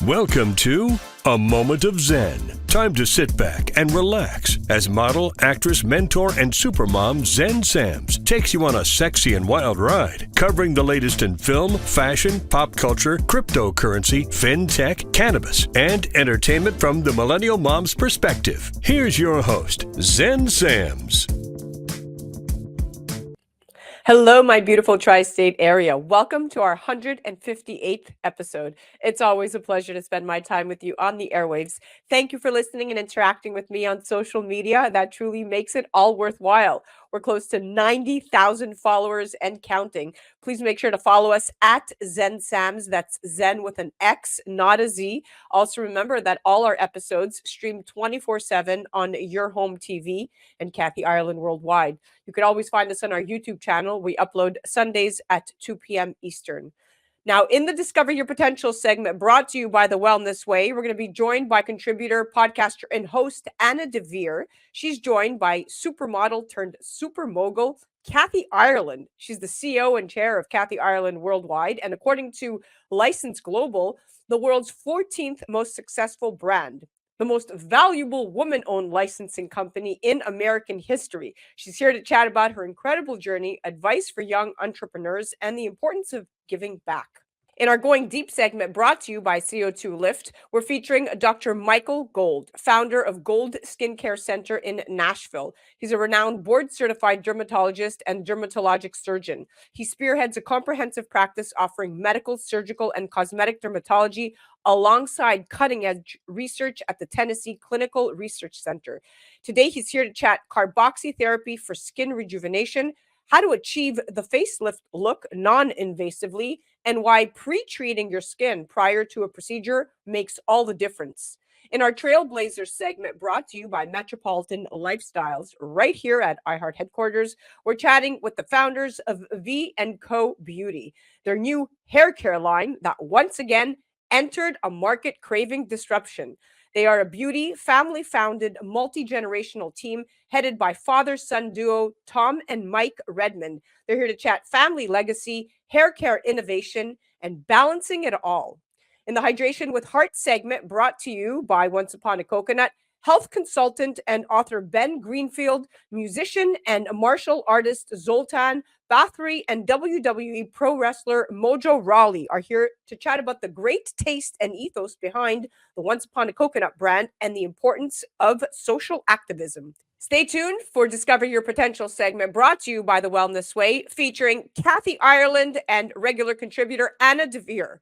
Welcome to A Moment of Zen. Time to sit back and relax as model, actress, mentor, and supermom Zen Sams takes you on a sexy and wild ride, covering the latest in film, fashion, pop culture, cryptocurrency, fintech, cannabis, and entertainment from the millennial mom's perspective. Here's your host, Zen Sams. Hello, my beautiful tri-state area. Welcome to our 158th episode. It's always a pleasure to spend my time with you on the airwaves. Thank you for listening and interacting with me on social media. That truly makes it all worthwhile. We're close to 90,000 followers and counting. Please make sure to follow us at Zen Sams. That's Zen with an X, not a Z. Also remember that all our episodes stream 24/7 on your home TV and Kathy Ireland worldwide. You can always find us on our YouTube channel. We upload Sundays at 2 p.m. Eastern. Now, in the Discover Your Potential segment brought to you by The Wellness Way, we're going to be joined by contributor, podcaster, and host Anna Devere. She's joined by supermodel turned super mogul Kathy Ireland. She's the CEO and chair of Kathy Ireland worldwide. And according to License Global, the world's 14th most successful brand, the most valuable woman-owned licensing company in American history. She's here to chat about her incredible journey, advice for young entrepreneurs, and the importance of giving back. In our Going Deep segment brought to you by CO2 Lift, we're featuring Dr. Michael Gold, founder of Gold Skincare Center in Nashville. He's a renowned board-certified dermatologist and dermatologic surgeon. He spearheads a comprehensive practice offering medical, surgical, and cosmetic dermatology alongside cutting-edge research at the Tennessee Clinical Research Center. Today, he's here to chat carboxy therapy for skin rejuvenation, how to achieve the facelift look non-invasively, and why pre-treating your skin prior to a procedure makes all the difference. In our Trailblazers segment brought to you by Metropolitan Lifestyles right here at iHeart headquarters, we're chatting with the founders of V&Co Beauty, their new hair care line that once again entered a market craving disruption. They are a beauty, family-founded, multi-generational team headed by father-son duo Tom and Mike Redmond. They're here to chat family legacy, hair care innovation, and balancing it all. In the Hydration with Heart segment brought to you by Once Upon a Coconut, health consultant and author Ben Greenfield, musician and martial artist Zoltan Bathory, and WWE pro wrestler Mojo Rawley are here to chat about the great taste and ethos behind the Once Upon a Coconut brand and the importance of social activism. Stay tuned for Discover Your Potential segment brought to you by The Wellness Way, featuring Kathy Ireland and regular contributor Anna Devere.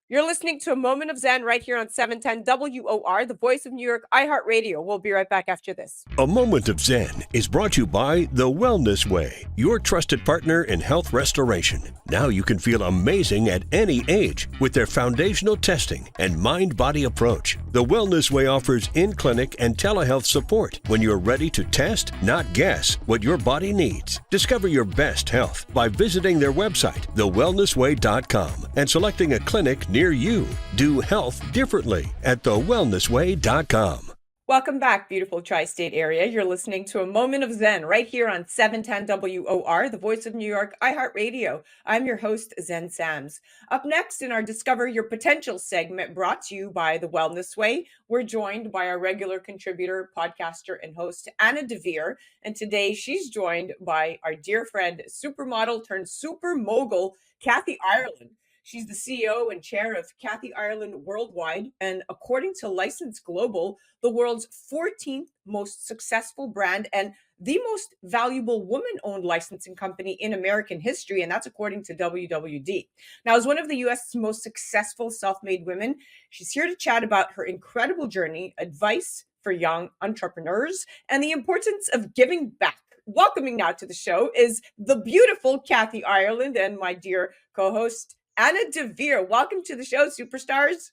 You're listening to A Moment of Zen right here on 710 WOR, the voice of New York, iHeartRadio. We'll be right back after this. A Moment of Zen is brought to you by The Wellness Way, your trusted partner in health restoration. Now you can feel amazing at any age with their foundational testing and mind-body approach. The Wellness Way offers in-clinic and telehealth support when you're ready to test, not guess, what your body needs. Discover your best health by visiting their website, thewellnessway.com, and selecting a clinic near you. Do health differently at thewellnessway.com. Welcome back, beautiful tri-state area. You're listening to A Moment of Zen right here on 710 WOR, the voice of New York, iHeartRadio. I'm your host, Zen Sams. Up next in our Discover Your Potential segment brought to you by The Wellness Way, we're joined by our regular contributor, podcaster, and host, Anna Devere. And today she's joined by our dear friend, supermodel turned super mogul, Kathy Ireland. She's the CEO and chair of Kathy Ireland Worldwide, and according to License Global, the world's 14th most successful brand and the most valuable woman-owned licensing company in American history, and that's according to WWD. Now, as one of the U.S.'s most successful self-made women, she's here to chat about her incredible journey, advice for young entrepreneurs, and the importance of giving back. Welcoming now to the show is the beautiful Kathy Ireland and my dear co-host, Anna Devere. Welcome to the show, superstars.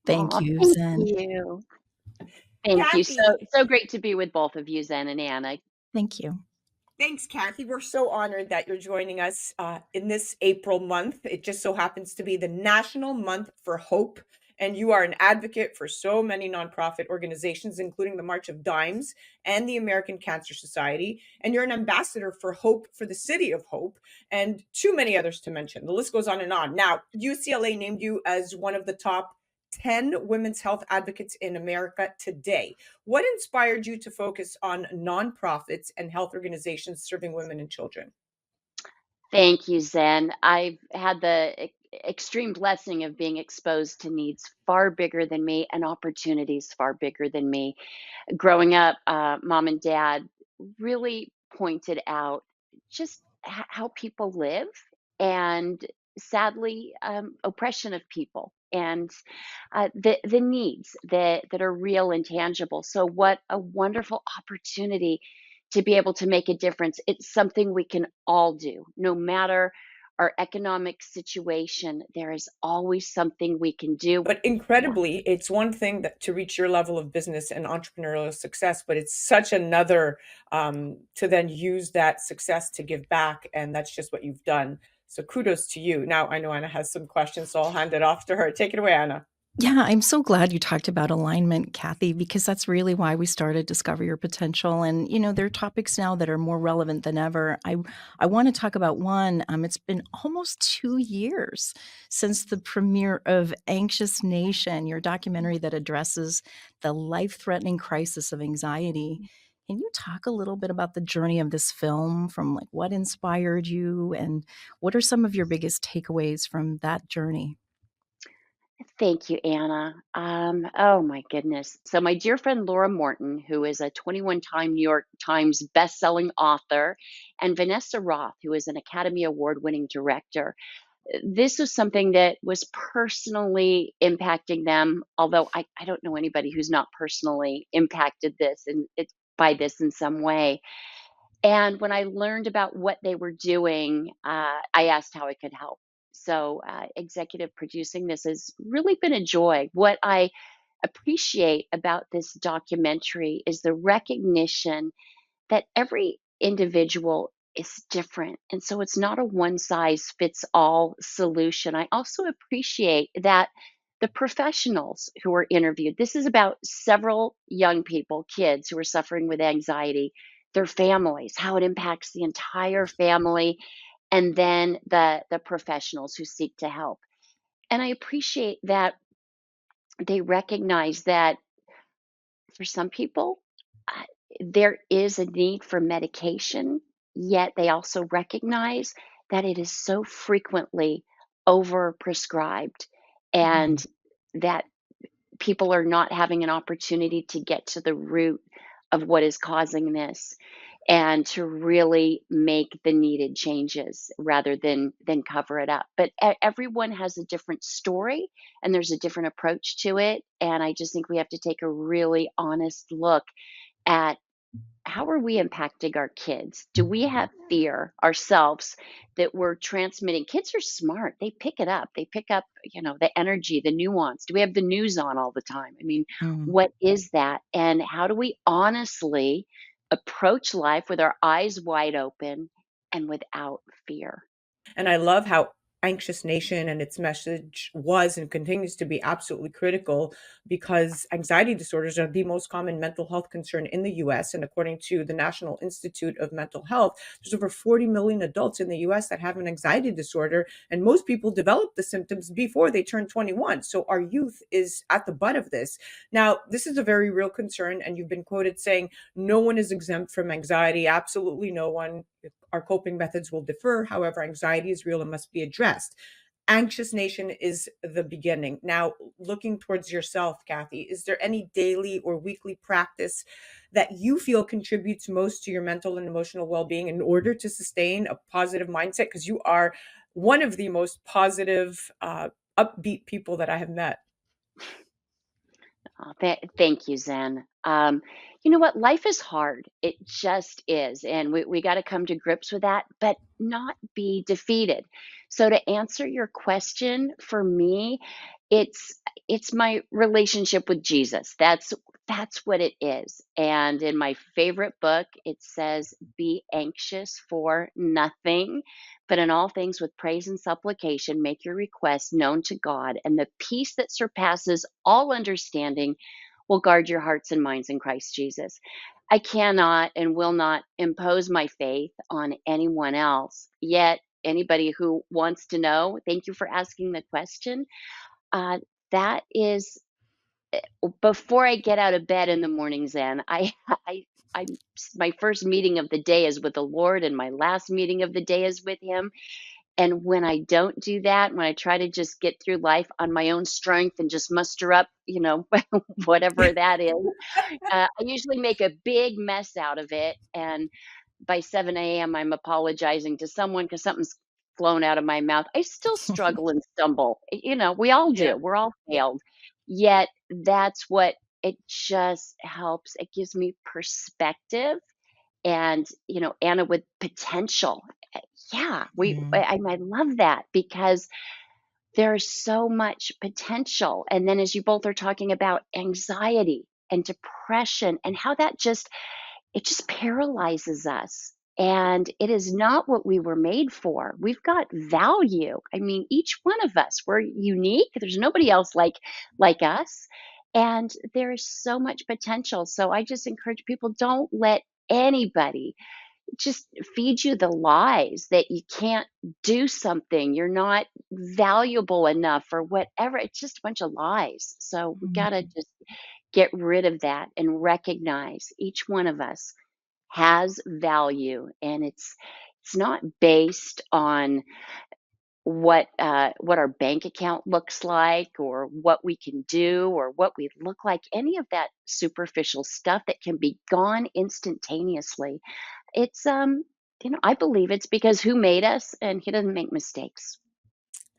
Thank you, Zen. Thank you. Thank Kathy. you. So great to be with both of you, Zen and Anna. Thank you. Thanks, Kathy. We're so honored that you're joining us in this April month. It just so happens to be the National Month for Hope. and you are an advocate for so many nonprofit organizations, including the March of Dimes and the American Cancer Society. And you're an ambassador for Hope for the City of Hope, and too many others to mention. The list goes on and on. Now, UCLA named you as one of the top 10 women's health advocates in America today. What inspired you to focus on nonprofits and health organizations serving women and children? Thank you, Zen. I've had the extreme blessing of being exposed to needs far bigger than me and opportunities far bigger than me. Growing up, mom and dad really pointed out just how people live and sadly, oppression of people and the needs that are real and tangible. So, what a wonderful opportunity to be able to make a difference. It's something we can all do, no matter our economic situation. There is always something we can do. But incredibly, it's one thing that to reach your level of business and entrepreneurial success, but it's such another to then use that success to give back. And that's just what you've done. So kudos to you. Now, I know Anna has some questions, so I'll hand it off to her. Take it away, Anna. Yeah, I'm so glad you talked about alignment, Kathy, because that's really why we started Discover Your Potential. And, there are topics now that are more relevant than ever. I want to talk about one. It's been almost 2 years since the premiere of Anxious Nation, your documentary that addresses the life-threatening crisis of anxiety. Can you talk a little bit about the journey of this film, from like what inspired you and what are some of your biggest takeaways from that journey? Thank you, Anna. Oh my goodness. So my dear friend Laura Morton, who is a 21-time New York Times best-selling author, and Vanessa Roth, who is an Academy Award-winning director, this was something that was personally impacting them. Although I don't know anybody who's not personally impacted this and it by this in some way. And when I learned about what they were doing, I asked how I could help. So, executive producing this has really been a joy. What I appreciate about this documentary is the recognition that every individual is different. And so it's not a one size fits all solution. I also appreciate that the professionals who were interviewed, this is about several young people, kids who are suffering with anxiety, their families, how it impacts the entire family, and then the professionals who seek to help. And I appreciate that they recognize that for some people, uh, there is a need for medication, yet they also recognize that it is so frequently overprescribed and that people are not having an opportunity to get to the root of what is causing this and to really make the needed changes rather than cover it up. But everyone has a different story and there's a different approach to it, and I just think we have to take a really honest look at how are we impacting our kids? Do we have fear ourselves that we're transmitting? Kids are smart. They pick it up. They pick up, the energy, the nuance. Do we have the news on all the time? I mean, Mm. what is that? And how do we honestly approach life with our eyes wide open and without fear? And I love how Anxious Nation and its message was and continues to be absolutely critical, because anxiety disorders are the most common mental health concern in the US. And according to the National Institute of Mental Health, there's over 40 million adults in the US that have an anxiety disorder. And most people develop the symptoms before they turn 21. So our youth is at the butt of this. Now, this is a very real concern. And you've been quoted saying, no one is exempt from anxiety. Absolutely no one. Our coping methods will differ. However, anxiety is real and must be addressed. Anxious Nation is the beginning. Now, looking towards yourself, Kathy, is there any daily or weekly practice that you feel contributes most to your mental and emotional well-being in order to sustain a positive mindset? Because you are one of the most positive, upbeat people that I have met. Oh, thank you, Zen. You know what? Life is hard. It just is. And we got to come to grips with that, but not be defeated. So to answer your question, for me, it's it's my relationship with Jesus. That's That's what it is. And in my favorite book, it says, "Be anxious for nothing, but in all things with praise and supplication, make your requests known to God, and the peace that surpasses all understanding will guard your hearts and minds in Christ Jesus." I cannot and will not impose my faith on anyone else. Yet, anybody who wants to know, thank you for asking the question. Uh, that is before I get out of bed in the mornings, Zen, I, I, my first meeting of the day is with the Lord, and my last meeting of the day is with Him. And when I don't do that, when I try to just get through life on my own strength and just muster up, whatever that is, I usually make a big mess out of it. And by 7 a.m., I'm apologizing to someone because something's flown out of my mouth. I still struggle and stumble. We all Yeah. do. We're all Yeah. failed. Yet that's what it just helps. It gives me perspective and, Anna, with potential. Yeah, Mm. I love that because there's so much potential. And then as you both are talking about anxiety and depression and how that just paralyzes us. And it is not what we were made for. We've got value. I mean, each one of us, we're unique. There's nobody else like us. And there is so much potential. So I just encourage people, don't let anybody just feed you the lies that you can't do something, you're not valuable enough or whatever. It's just a bunch of lies. So we got to just get rid of that and recognize each one of us has value, and it's not based on what our bank account looks like or what we can do or what we look like, any of that superficial stuff that can be gone instantaneously. It's I believe it's because who made us, and He doesn't make mistakes.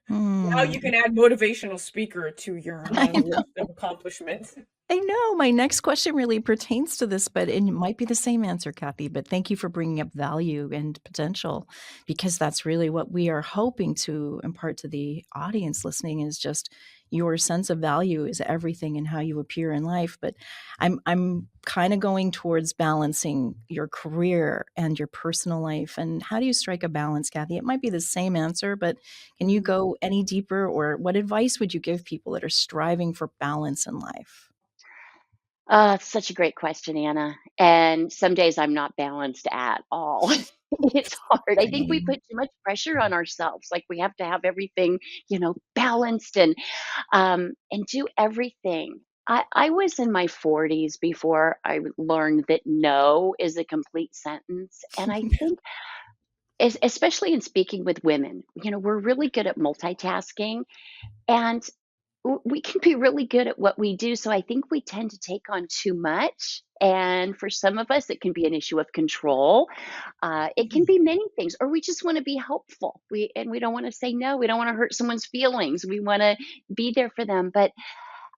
Now you Mm. can add motivational speaker to your I long know. list of accomplishments. I know. My next question really pertains to this, but it might be the same answer, Kathy. But thank you for bringing up value and potential, because that's really what we are hoping to impart to the audience listening is just your sense of value is everything in how you appear in life. But I'm kind of going towards balancing your career and your personal life. And how do you strike a balance, Kathy? It might be the same answer, but can you go any deeper, or what advice would you give people that are striving for balance in life? It's such a great question, Anna. And some days I'm not balanced at all. It's hard. I think we Same. put too much pressure on ourselves. Like we have to have everything, balanced and do everything. I was in my 40s before I learned that no is a complete sentence. And I think, especially in speaking with women, we're really good at multitasking. And we can be really good at what we do. So I think we tend to take on too much. And for some of us, it can be an issue of control. It can be many things, or we just want to be helpful. We don't want to say no. We don't want to hurt someone's feelings. We want to be there for them, but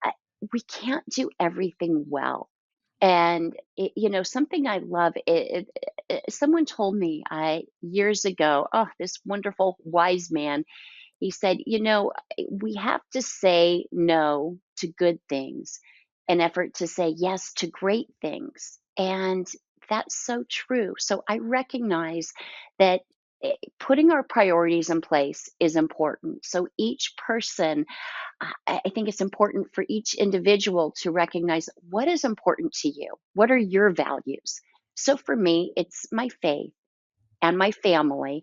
uh, we can't do everything well. And something I love. Someone told me years ago. Oh, this wonderful wise man, he said, we have to say no to good things in effort to say yes to great things. And that's so true. So I recognize that putting our priorities in place is important. So each person, I think it's important for each individual to recognize what is important to you. What are your values? So for me, it's my faith and my family,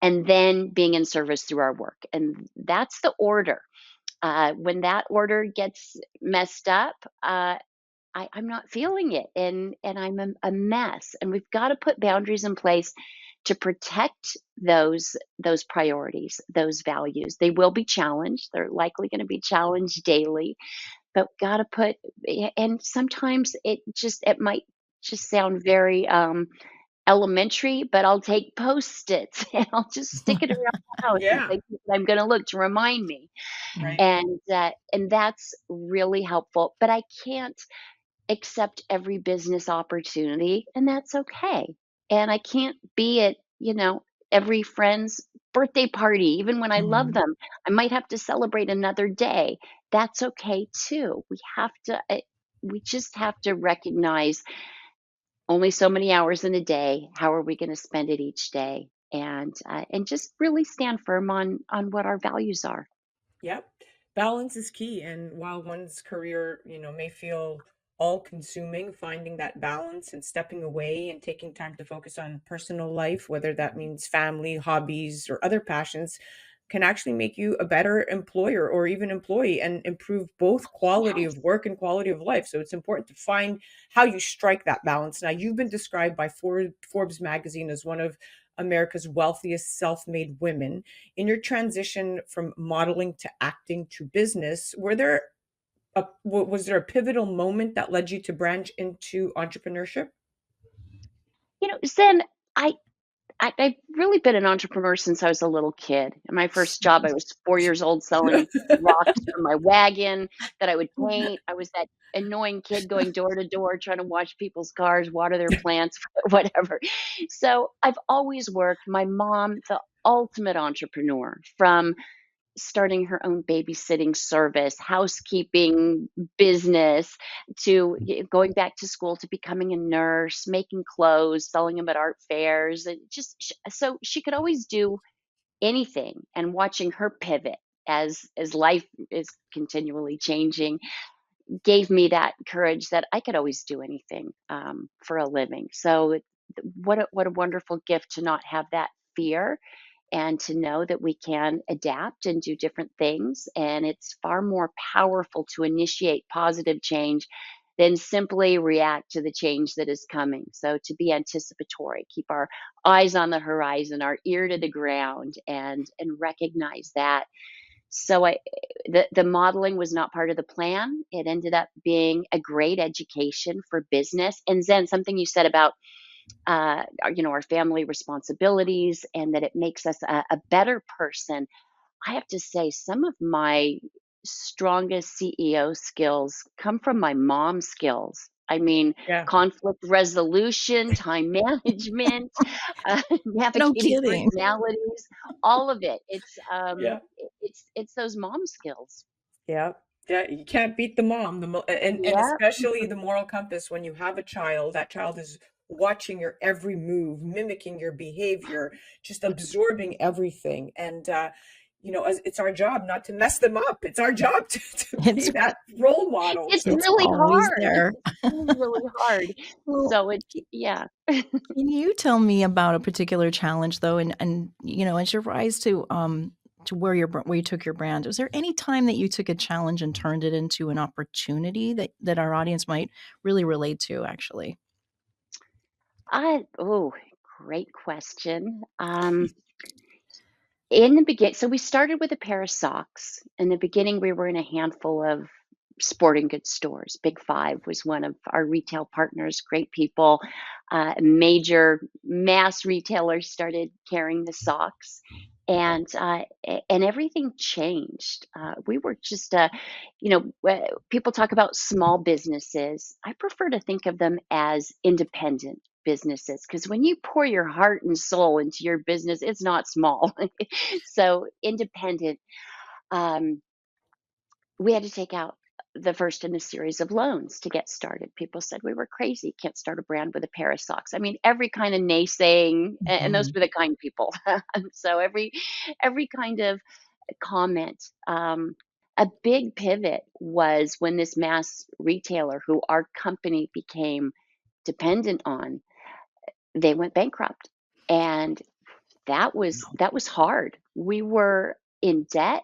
and then being in service through our work. And that's the order. When that order gets messed up, I'm not feeling it, and I'm a mess. And we've got to put boundaries in place to protect those priorities, those values. They will be challenged. They're likely going to be challenged daily, but got to put. And sometimes it might just sound very elementary, but I'll take Post-its and I'll just stick it around the house and Yeah. places that I'm gonna look to remind me. Right. And that's really helpful, but I can't accept every business opportunity, and that's okay. And I can't be at, every friend's birthday party, even when I love Mhm. them. I might have to celebrate another day. That's okay too. We have to. we just have to recognize only so many hours in a day. How are we going to spend it each day? And just really stand firm on what our values are. Yep. Balance is key. And while one's career, may feel all consuming, finding that balance and stepping away and taking time to focus on personal life, whether that means family, hobbies, or other passions, can actually make you a better employer or even employee and improve both quality Yes. of work and quality of life. So it's important to find how you strike that balance. Now, you've been described by Forbes magazine as one of America's wealthiest self-made women. In your transition from modeling to acting to business, was there a pivotal moment that led you to branch into entrepreneurship? Zen, I've really been an entrepreneur since I was a little kid. In my first job, I was 4 years old selling rocks from my wagon that I would paint. I was that annoying kid going door to door trying to wash people's cars, water their plants, whatever. So I've always worked. My mom, the ultimate entrepreneur, from starting her own babysitting service, housekeeping business, to going back to school, to becoming a nurse, making clothes, selling them at art fairs, and just so she could always do anything. And watching her pivot as life is continually changing gave me that courage that I could always do anything for a living. So what a wonderful gift to not have that fear, and to know that we can adapt and do different things. And it's far more powerful to initiate positive change than simply react to the change that is coming. So to be anticipatory, keep our eyes on the horizon, our ear to the ground, and recognize that. So the modeling was not part of the plan. It ended up being a great education for business. And then something you said about our family responsibilities, and that it makes us a better person. I have to say, some of my strongest CEO skills come from my mom's skills. I mean, Yeah. conflict resolution, time management, No navigating kidding. personalities, all of it. Yeah. It's those mom skills. Yeah. Yeah, you can't beat the mom, and Yeah. especially the moral compass when you have a child. That child is watching your every move, mimicking your behavior, just absorbing everything. And it's our job not to mess them up. It's our job to be It's that role model. It's So it's really always hard. there. It's really, really hard. Well, So it's, c yeah. can you tell me about a particular challenge though, and as your rise to where you took your brand, was there any time that you took a challenge and turned it into an opportunity that our audience might really relate to actually? Oh, great question. In the beginning, so we started with a pair of socks. In the beginning, we were in a handful of sporting goods stores. Big Five was one of our retail partners, great people. Major mass retailers started carrying the socks. And everything changed. We were just, people talk about small businesses. I prefer to think of them as independent businesses, because when you pour your heart and soul into your business, it's not small. So independent. Um, we had to take out the first in a series of loans to get started. People said we were crazy, can't start a brand with a pair of socks. I mean, every kind of naysaying, and those Mhm. were the kind people. So every kind of comment. A big pivot was when this mass retailer, who our company became dependent on, they went bankrupt. And that was hard. We were in debt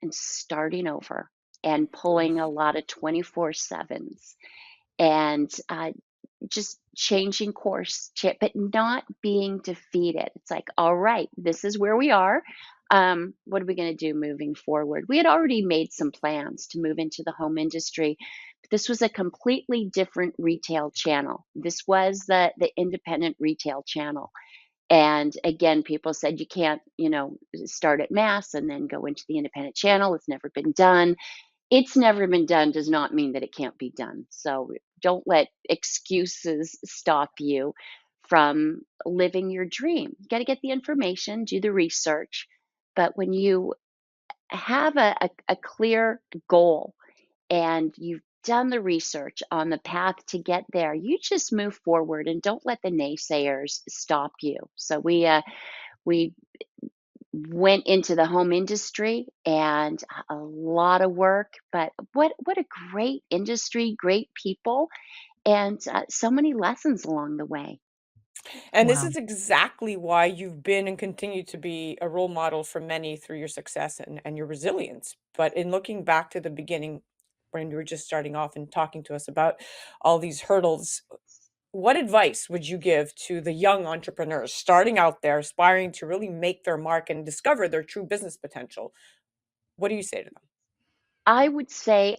and starting over and pulling a lot of 24/7s, and just changing course, but not being defeated. It's like, all right, this is where we are. What are we going to do moving forward? We had already made some plans to move into the home industry, but this was a completely different retail channel. This was the independent retail channel. And again, people said you can't, start at mass and then go into the independent channel. It's never been done. It's never been done does not mean that it can't be done. So don't let excuses stop you from living your dream. You got to get the information, do the research. But when you have a clear goal, and you've done the research on the path to get there, you just move forward and don't let the naysayers stop you. So we went into the home industry, and a lot of work, but what a great industry, great people, and so many lessons along the way. And this Wow. is exactly why you've been and continue to be a role model for many through your success and your resilience. But in looking back to the beginning, when you were just starting off and talking to us about all these hurdles, what advice would you give to the young entrepreneurs starting out there, aspiring to really make their mark and discover their true business potential? What do you say to them? I would say,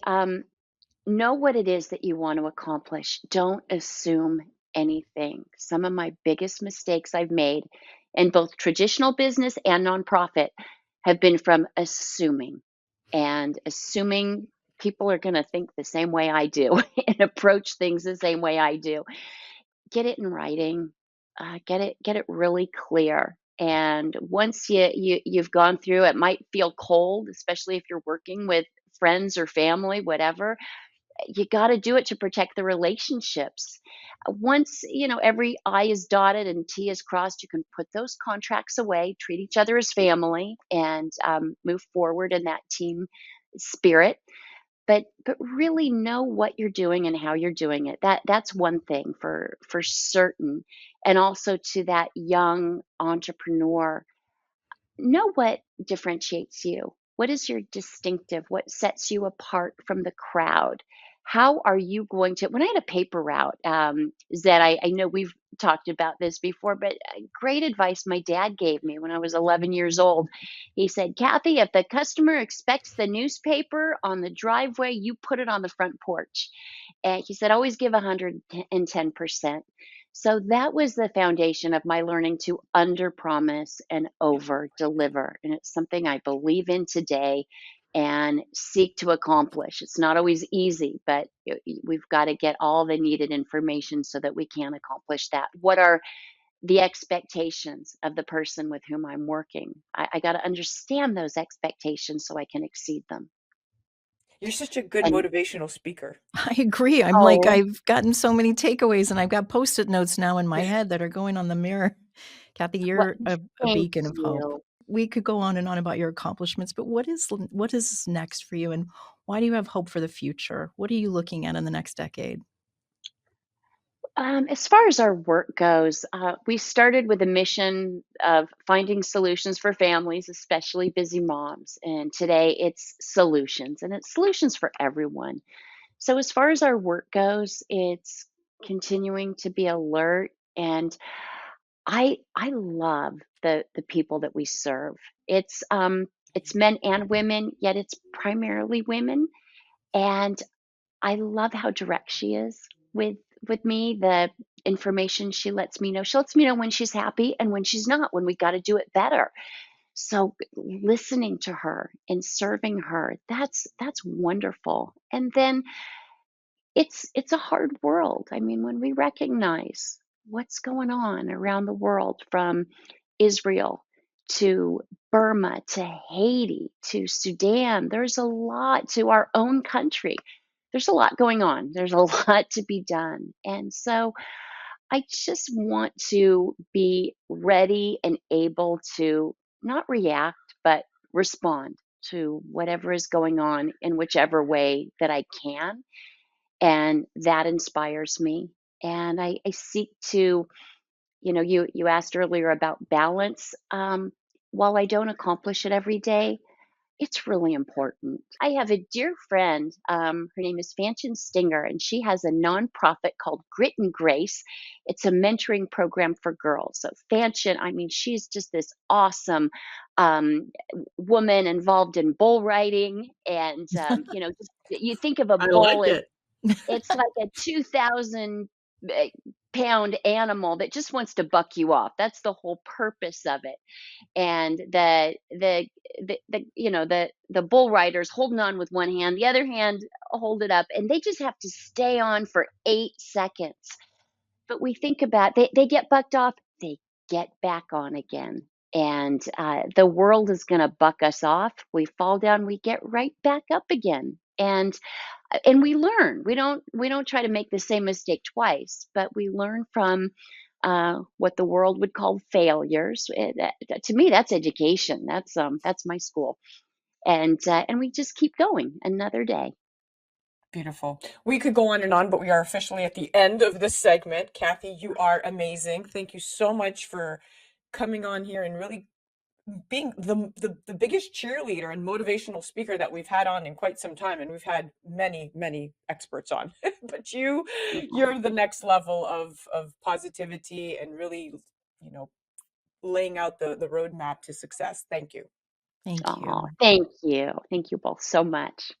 know what it is that you want to accomplish. Don't assume anything. Some of my biggest mistakes I've made in both traditional business and nonprofit have been from assuming, and assuming people are going to think the same way I do and approach things the same way I do. Get it in writing, get it really clear. And once you've gone through, it might feel cold, especially if you're working with friends or family, whatever. You got to do it to protect the relationships. Once every I is dotted and T is crossed, you can put those contracts away, treat each other as family, and move forward in that team spirit. But really know what you're doing and how you're doing it. That's one thing for certain. And also, to that young entrepreneur, know what differentiates you. What is your distinctive? What sets you apart from the crowd? How are you going to? When I had a paper route, that I know we've talked about this before, but great advice my dad gave me when I was 11 years old. He said, Kathy, if the customer expects the newspaper on the driveway, you put it on the front porch. And he said, always give 110%. So that was the foundation of my learning to under promise and over deliver. And it's something I believe in today and seek to accomplish. It's not always easy, but we've got to get all the needed information so that we can accomplish that. What are the expectations of the person with whom I'm working? I got to understand those expectations so I can exceed them. You're such a good And motivational speaker. I agree. I'm like, oh, I've gotten so many takeaways and I've got Post-it notes now in my head that are going on the mirror. Kathy, well, you're a thank beacon of hope. you. We could go on and on about your accomplishments, but what is next for you, and why do you have hope for the future? What are you looking at in the next decade? As far as our work goes, we started with a mission of finding solutions for families, especially busy moms. And today it's solutions, and it's solutions for everyone. So, as far as our work goes, it's continuing to be alert. And I love the people that we serve. It's men and women, yet it's primarily women. And I love how direct she is with with me, the information she lets me know. She lets me know when she's happy and when she's not, when we got to do it better. So listening to her and serving her, that's wonderful. And then it's a hard world. I mean, when we recognize what's going on around the world, from Israel to Burma to Haiti to Sudan, there's a lot, to our own country. There's a lot going on. There's a lot to be done. And so I just want to be ready and able to not react, but respond to whatever is going on in whichever way that I can. And that inspires me. And I seek to, you asked earlier about balance. While I don't accomplish it every day, it's really important. I have a dear friend. Her name is Fanchen Stinger, and she has a nonprofit called Grit and Grace. It's a mentoring program for girls. So Fanchen, I mean, she's just this awesome um, woman involved in bull riding, and just you think of a I bull like as it. it's like a 2,000 eh, pound animal that just wants to buck you off. That's the whole purpose of it. And the bull riders holding on with one hand, the other hand hold it up, and they just have to stay on for 8 seconds. But we think about, they get bucked off, they get back on again. And the world is going to buck us off. We fall down, we get right back up again. And we learn. We don't try to make the same mistake twice, but we learn from what the world would call failures. To me, that's education. That's my school, and we just keep going another day. Beautiful. We could go on and on, but we are officially at the end of this segment. Kathy, you are amazing. Thank you so much for coming on here and really being the biggest cheerleader and motivational speaker that we've had on in quite some time. And we've had many experts on, but you're the next level of positivity and really, laying out the roadmap to success. Thank you. Thank Oh, you. thank you both so much.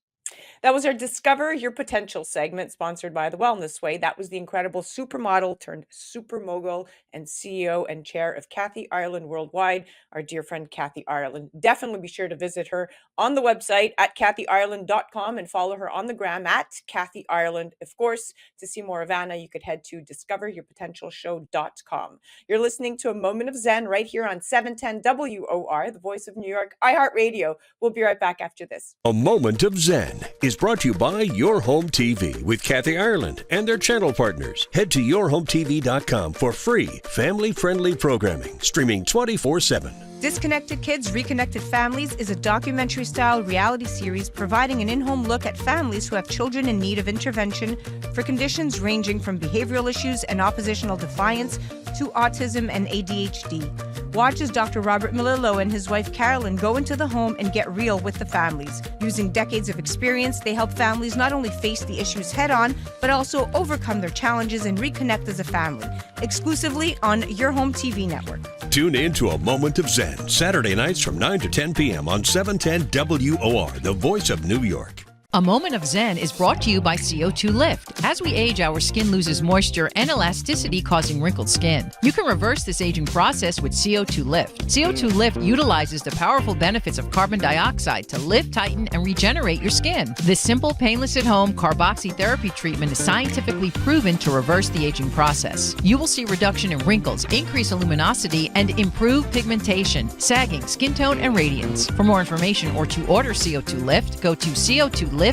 That was our Discover Your Potential segment, sponsored by The Wellness Way. That was the incredible supermodel turned super mogul and CEO and chair of Kathy Ireland Worldwide, our dear friend Kathy Ireland. Definitely be sure to visit her on the website at kathyireland.com and follow her on the gram at Kathy Ireland. Of course, to see more of Anna, you could head to discoveryourpotentialshow.com. You're listening to A Moment of Zen right here on 710 WOR, the voice of New York, iHeartRadio. We'll be right back after this. A Moment of Zen is brought to you by Your Home TV with Kathy Ireland and their channel partners. Head to yourhometv.com for free, family-friendly programming, streaming 24/7. Disconnected Kids, Reconnected Families is a documentary-style reality series providing an in-home look at families who have children in need of intervention for conditions ranging from behavioral issues and oppositional defiance to autism and ADHD. Watch as Dr. Robert Milillo and his wife Carolyn go into the home and get real with the families. Using decades of experience, they help families not only face the issues head-on, but also overcome their challenges and reconnect as a family. Exclusively on Your Home TV network. Tune in to A Moment of Zen, Saturday nights from 9 to 10 p.m. on 710 WOR, the voice of New York. A Moment of Zen is brought to you by CO2 Lift. As we age, our skin loses moisture and elasticity, causing wrinkled skin. You can reverse this aging process with CO2 Lift. CO2 Lift utilizes the powerful benefits of carbon dioxide to lift, tighten, and regenerate your skin. This simple, painless at-home Carboxy Therapy treatment is scientifically proven to reverse the aging process. You will see reduction in wrinkles, increase luminosity, and improve pigmentation, sagging, skin tone, and radiance. For more information or to order CO2 Lift, go to CO2Lift.com.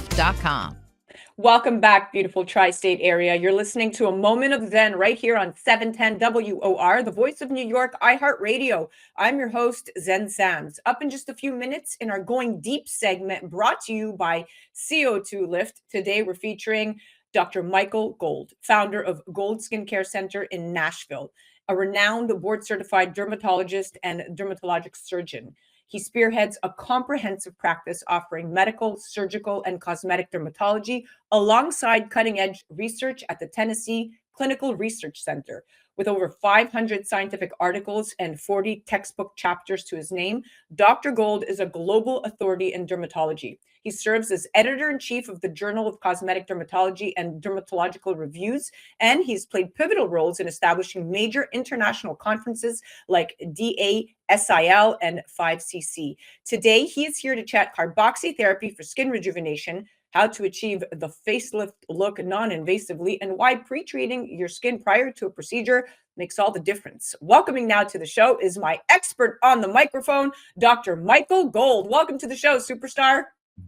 Welcome back, beautiful tri-state area. You're listening to A Moment of Zen right here on 710 WOR, the voice of New York, iHeartRadio. I'm your host, Zen Sams. Up in just a few minutes in our Going Deep segment, brought to you by CO2 Lift. Today, we're featuring Dr. Michael Gold, founder of Gold Skincare Center in Nashville, a renowned board-certified dermatologist and dermatologic surgeon. He spearheads a comprehensive practice offering medical, surgical, and cosmetic dermatology alongside cutting-edge research at the Tennessee Clinical Research Center. With over 500 scientific articles and 40 textbook chapters to his name, Dr. Gold is a global authority in dermatology. He serves as editor-in-chief of the Journal of Cosmetic Dermatology and Dermatological Reviews, and he's played pivotal roles in establishing major international conferences like DASIL and 5cc. Today, he is here to chat carboxy therapy for skin rejuvenation, how to achieve the facelift look non-invasively, and why pre-treating your skin prior to a procedure makes all the difference. Welcoming now to the show is my expert on the microphone, Dr. Michael Gold. Welcome to the show, superstar.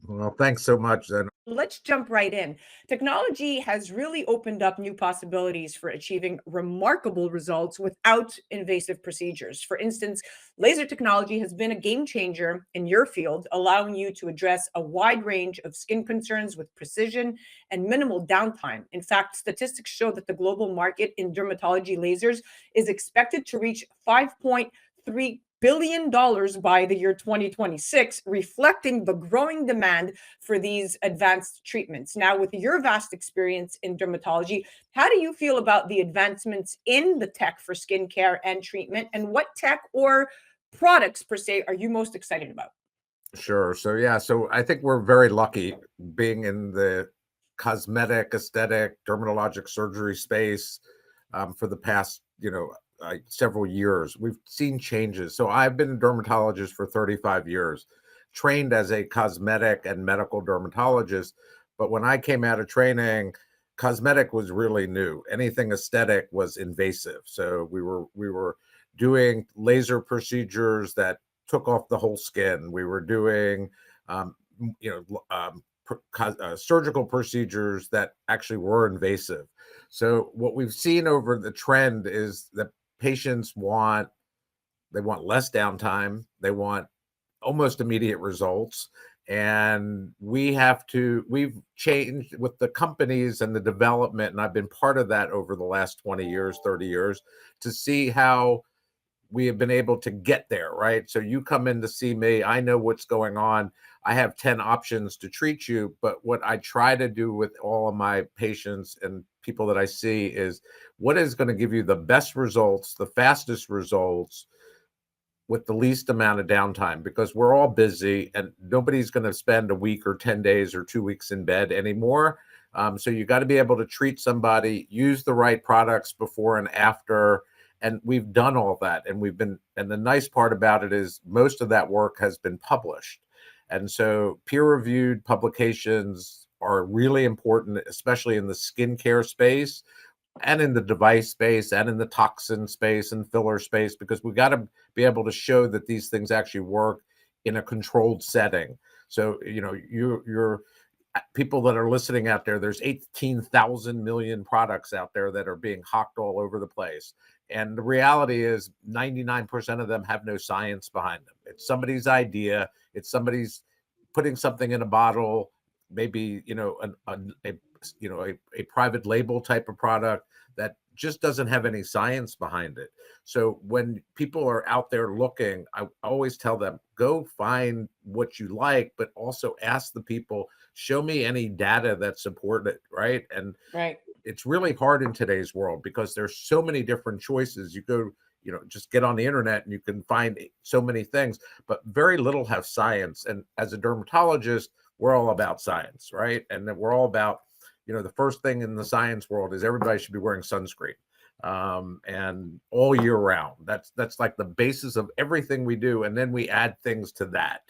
Well, thanks so much, Zen. Let's jump right in. Technology has really opened up new possibilities for achieving remarkable results without invasive procedures. For instance, laser technology has been a game changer in your field, allowing you to address a wide range of skin concerns with precision and minimal downtime. In fact, statistics show that the global market in dermatology lasers is expected to reach $5.3 billion by the year 2026, reflecting the growing demand for these advanced treatments. Now, with your vast experience in dermatology, how do you feel about the advancements in the tech for skincare and treatment? And what tech or products per se are you most excited about? Sure. So I think we're very lucky being in the cosmetic, aesthetic, dermatologic surgery space for the past, several years. We've seen changes. So I've been a dermatologist for 35 years, trained as a cosmetic and medical dermatologist. But when I came out of training, cosmetic was really new. Anything aesthetic was invasive. So we were doing laser procedures that took off the whole skin. We were doing, surgical procedures that actually were invasive. So what we've seen over the trend is that patients want less downtime, they want almost immediate results. And we've changed with the companies and the development, and I've been part of that over the last 20 years, 30 years, to see how we have been able to get there, right? So you come in to see me, I know what's going on. I have 10 options to treat you, but what I try to do with all of my patients and people that I see is what is going to give you the best results, the fastest results, with the least amount of downtime, because we're all busy and nobody's going to spend a week or 10 days or 2 weeks in bed anymore. So you got to be able to treat somebody, use the right products before and after. And we've done all that. And the nice part about it is most of that work has been published. And so peer-reviewed publications are really important, especially in the skincare space and in the device space and in the toxin space and filler space, because we got to be able to show that these things actually work in a controlled setting. So, you're people that are listening out there, there's 18,000 million products out there that are being hawked all over the place. And the reality is 99% of them have no science behind them. It's somebody's idea. It's somebody's putting something in a bottle, maybe, a private label type of product that just doesn't have any science behind it. So when people are out there looking, I always tell them, go find what you like, but also ask the people, show me any data that support it, right? And Right. it's really hard in today's world because there's so many different choices. You go, just get on the internet and you can find so many things, but very little have science. And as a dermatologist, we're all about science, right? And then we're all about, the first thing in the science world is everybody should be wearing sunscreen, and all year round. That's like the basis of everything we do. And then we add things to that.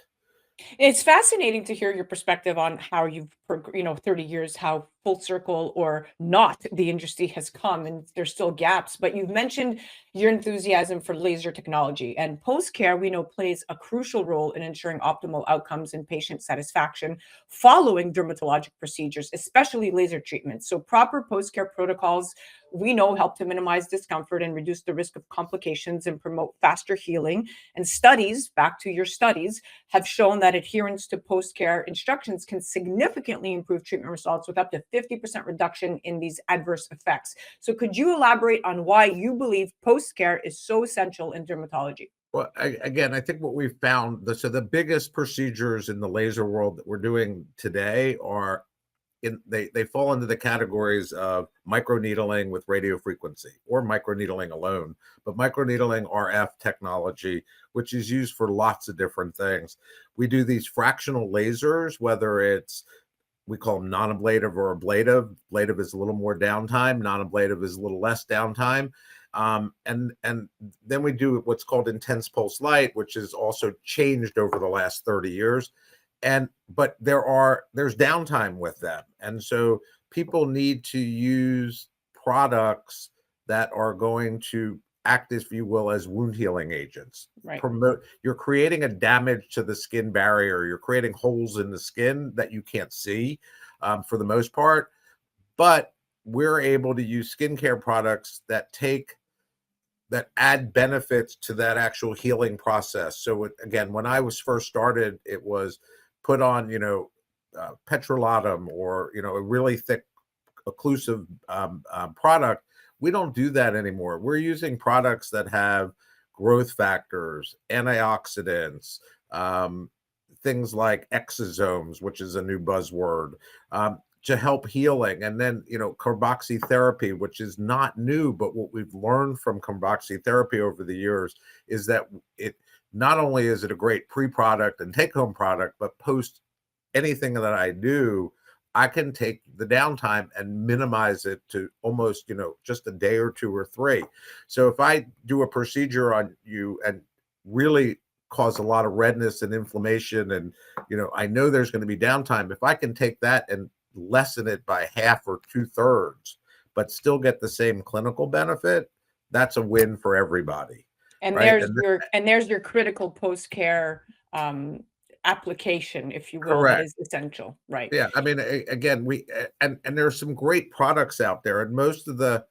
It's fascinating to hear your perspective on how 30 years, how full circle or not the industry has come, and there's still gaps. But you've mentioned your enthusiasm for laser technology, and post care, we know, plays a crucial role in ensuring optimal outcomes and patient satisfaction following dermatologic procedures, especially laser treatments. So, proper post care protocols, we know, help to minimize discomfort and reduce the risk of complications and promote faster healing. And studies, back to your studies, have shown that adherence to post-care instructions can significantly improve treatment results with up to 50% reduction in these adverse effects. So could you elaborate on why you believe post-care is so essential in dermatology? Well, again, I think what we've found, the biggest procedures in the laser world that we're doing today are they fall into the categories of microneedling with radio frequency or microneedling alone, but microneedling RF technology, which is used for lots of different things. We do these fractional lasers, whether we call them non-ablative or ablative. Ablative is a little more downtime. Non-ablative is a little less downtime. And then we do what's called intense pulse light, which has also changed over the last 30 years. But there's downtime with them. And so people need to use products that are going to act, if you will, as wound healing agents. Right. You're creating a damage to the skin barrier. You're creating holes in the skin that you can't see, for the most part. But we're able to use skincare products that add benefits to that actual healing process. So again, when I was first started, it was put on, petrolatum or, a really thick occlusive product. We don't do that anymore. We're using products that have growth factors, antioxidants, things like exosomes, which is a new buzzword, to help healing. And then, carboxy therapy, which is not new, but what we've learned from carboxy therapy over the years is that it not only is it a great pre-product and take-home product, but post anything that I do, I can take the downtime and minimize it to almost, just a day or 2 or 3. So if I do a procedure on you and really cause a lot of redness and inflammation, and, I know there's going to be downtime, if I can take that and lessen it by half or 2/3, but still get the same clinical benefit, that's a win for everybody. And right? there's your critical post-care application, if you will, that Correct. is essential, right? Yeah, I mean, again, and there's some great products out there, and most of the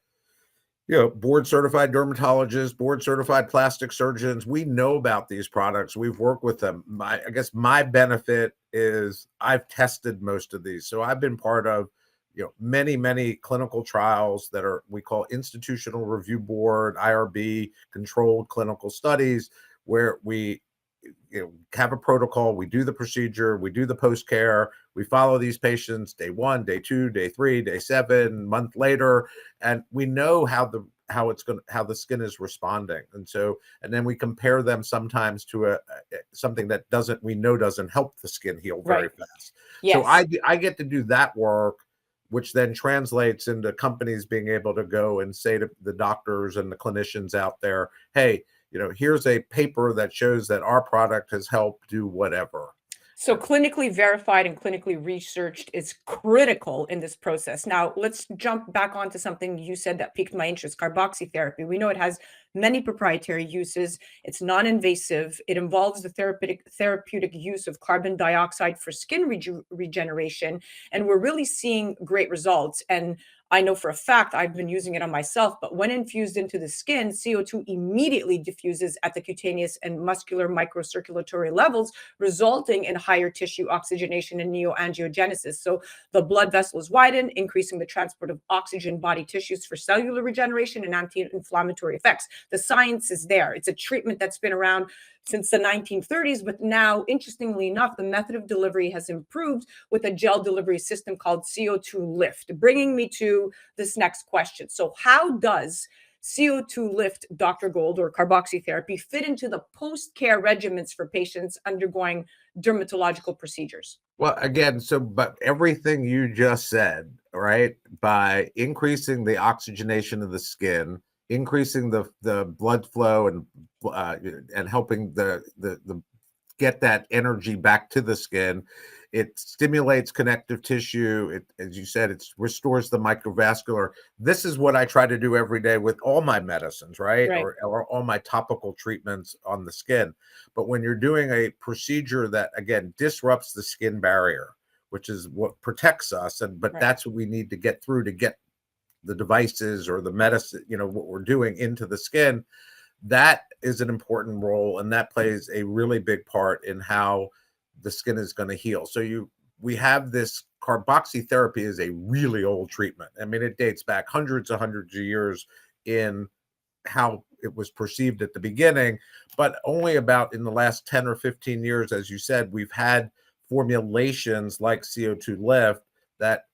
board certified dermatologists, board certified plastic surgeons, we know about these products. We've worked with them. I guess my benefit is I've tested most of these, so I've been part of many clinical trials that are we call institutional review board IRB controlled clinical studies where we have a protocol, we do the procedure, we do the post care, we follow these patients day 1, day 2, day 3, day 7, month later, and we know how the skin is responding, and then we compare them sometimes to something that doesn't help the skin heal very Right. fast. So Yes. I get to do that work, which then translates into companies being able to go and say to the doctors and the clinicians out there, hey, here's a paper that shows that our product has helped do whatever. So clinically verified and clinically researched is critical in this process. Now, let's jump back onto something you said that piqued my interest, carboxy therapy. We know it has many proprietary uses. It's non-invasive. It involves the therapeutic use of carbon dioxide for skin regeneration, and we're really seeing great results. And I know for a fact I've been using it on myself, but when infused into the skin, CO2 immediately diffuses at the cutaneous and muscular microcirculatory levels, resulting in higher tissue oxygenation and neoangiogenesis. So the blood vessels widen, increasing the transport of oxygen body tissues for cellular regeneration and anti-inflammatory effects. The science is there. It's a treatment that's been around since the 1930s, but now, interestingly enough, the method of delivery has improved with a gel delivery system called CO2 Lift, bringing me to this next question. So how does CO2 Lift, Dr. Gold, or carboxy therapy fit into the post-care regimens for patients undergoing dermatological procedures? Well, again, but everything you just said, right? By increasing the oxygenation of the skin, increasing the blood flow and helping the get that energy back to the skin. It stimulates connective tissue. It, as you said, it restores the microvascular. This is what I try to do every day with all my medicines, right? Right. Or all my topical treatments on the skin. But when you're doing a procedure that, again, disrupts the skin barrier, which is what protects us, but Right. that's what we need to get through to get the devices or the medicine, what we're doing into the skin, that is an important role, and that plays a really big part in how the skin is going to heal. So we have this carboxy therapy is a really old treatment. I mean, it dates back hundreds of years in how it was perceived at the beginning, but only about in the last 10 or 15 years, as you said, we've had formulations like CO2 Lift that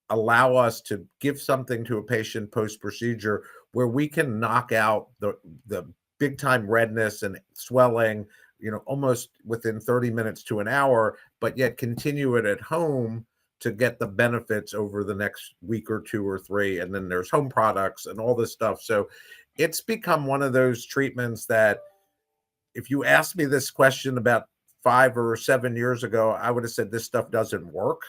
allow us to give something to a patient post-procedure where we can knock out the big time redness and swelling, almost within 30 minutes to an hour, but yet continue it at home to get the benefits over the next week or 2 or 3. And then there's home products and all this stuff. So it's become one of those treatments that if you asked me this question about 5 or 7 years ago, I would have said this stuff doesn't work.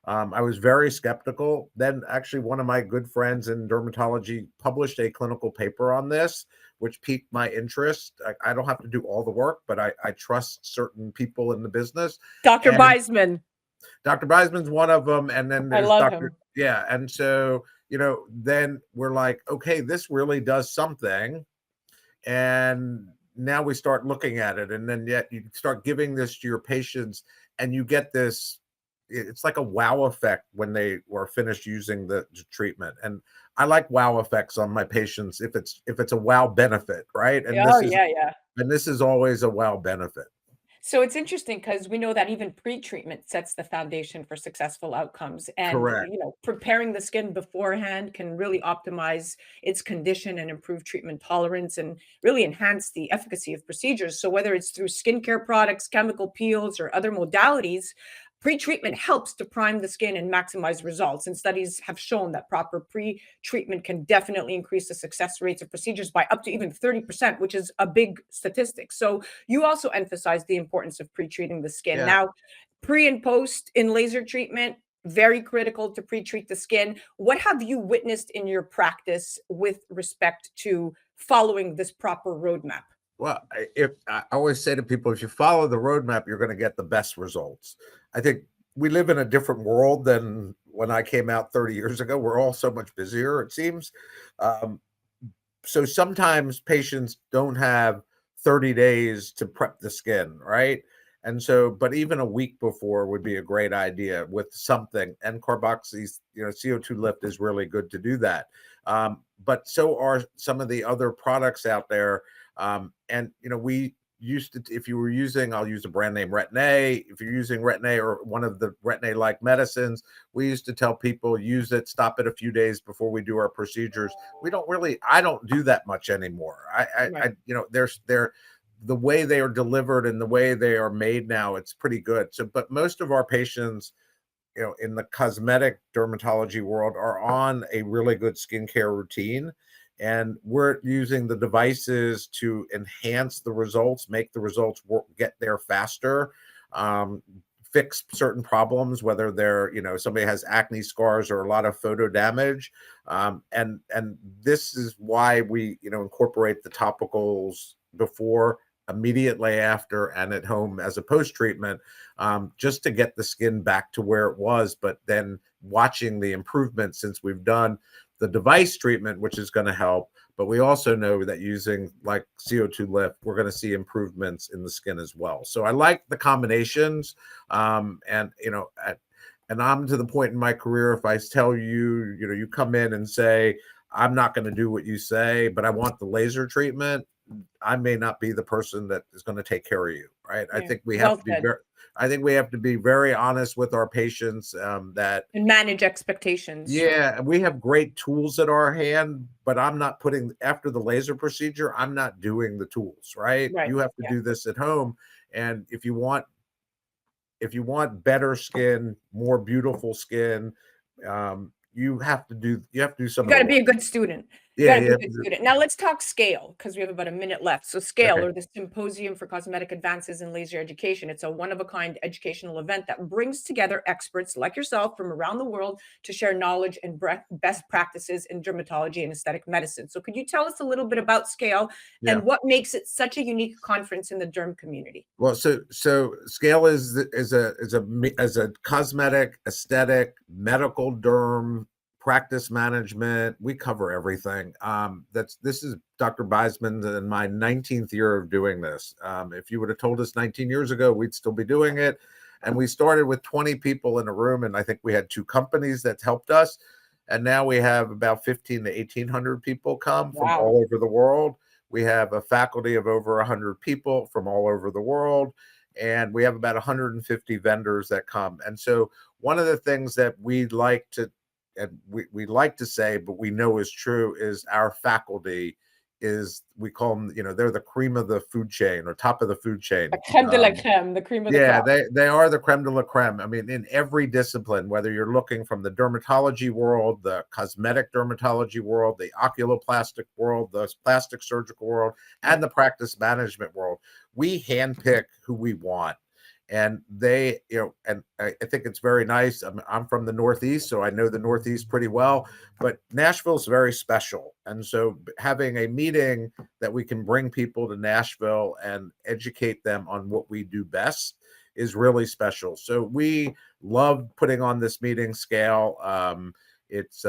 I was very skeptical. Then actually one of my good friends in dermatology published a clinical paper on this, which piqued my interest. I don't have to do all the work, but I trust certain people in the business. Dr. And Beisman. Dr. Beisman's one of them. And then I there's love Dr. him. Yeah. And so, then we're like, okay, this really does something. And now we start looking at it. And then yet you start giving this to your patients and you get this, it's like a wow effect when they were finished using the treatment. And I like wow effects on my patients if it's a wow benefit, right? And Oh, yeah. this is always a wow benefit. So it's interesting because we know that even pre-treatment sets the foundation for successful outcomes. And, Correct. preparing the skin beforehand can really optimize its condition and improve treatment tolerance and really enhance the efficacy of procedures. So whether it's through skincare products, chemical peels, or other modalities, pre-treatment helps to prime the skin and maximize results. And studies have shown that proper pre-treatment can definitely increase the success rates of procedures by up to even 30%, which is a big statistic. So you also emphasize the importance of pre-treating the skin. Yeah. Now, pre and post in laser treatment, very critical to pre-treat the skin. What have you witnessed in your practice with respect to following this proper roadmap? Well, if I always say to people, if you follow the roadmap, you're going to get the best results. I think we live in a different world than when I came out 30 years ago. We're all so much busier, it seems. Um, so sometimes patients don't have 30 days to prep the skin, right? And so, but even a week before would be a great idea with something. And carboxy, CO2 lift is really good to do that. But so are some of the other products out there. And we used to, if you were using, I'll use the brand name Retin-A. If you're using Retin-A or one of the Retin-A-like medicines, we used to tell people use it, stop it a few days before we do our procedures. I don't do that much anymore. Right. They're the way they are delivered and the way they are made now, it's pretty good. So, but most of our patients, in the cosmetic dermatology world are on a really good skincare routine. And we're using the devices to enhance the results, make the results get there faster, fix certain problems, whether they're, somebody has acne scars or a lot of photo damage. And this is why we, incorporate the topicals before, immediately after, and at home as a post-treatment, just to get the skin back to where it was, but then watching the improvement since we've done the device treatment, which is going to help. But we also know that using like CO2 lift, we're going to see improvements in the skin as well. So I like the combinations. And I'm to the point in my career, if I tell you, you come in and say, I'm not going to do what you say, but I want the laser treatment, I may not be the person that is going to take care of you, right? Yeah. I think we have Well to be said. very honest with our patients, that And manage expectations. yeah, we have great tools at our hand, but I'm not putting, after the laser procedure, I'm not doing the tools, right? Right. You have to Yeah. do this at home. And if you want better skin, more beautiful skin, you have to do some You of the gotta be work. a good student. You Yeah, gotta be you a have good to student. Now let's talk SCALE because we have about a minute left. So SCALE, okay. or the Symposium for Cosmetic Advances in Laser Education. It's a one-of-a-kind educational event that brings together experts like yourself from around the world to share knowledge and best practices in dermatology and aesthetic medicine. So could you tell us a little bit about SCALE Yeah. and what makes it such a unique conference in the derm community? Well, so scale is a cosmetic, aesthetic, medical derm, practice management. We cover everything. This is Dr. Beisman and my 19th year of doing this. If you would have told us 19 years ago, we'd still be doing it. And we started with 20 people in a room, and I think we had 2 companies that helped us. And now we have about 15 to 1,800 people come from Wow. all over the world. We have a faculty of over 100 people from all over the world, and we have about 150 vendors that come. And so one of the things that we like to say, but we know is true, is our faculty is, we call them, they're the cream of the food chain, or top of the food chain. The creme de la creme, the cream of the Yeah, crop. they are the creme de la creme. I mean, in every discipline, whether you're looking from the dermatology world, the cosmetic dermatology world, the oculoplastic world, the plastic surgical world, and the practice management world, we handpick who we want. And they, and I think it's very nice. I'm from the Northeast, so I know the Northeast pretty well, but Nashville's very special. And so having a meeting that we can bring people to Nashville and educate them on what we do best is really special. So we love putting on this meeting scale. It's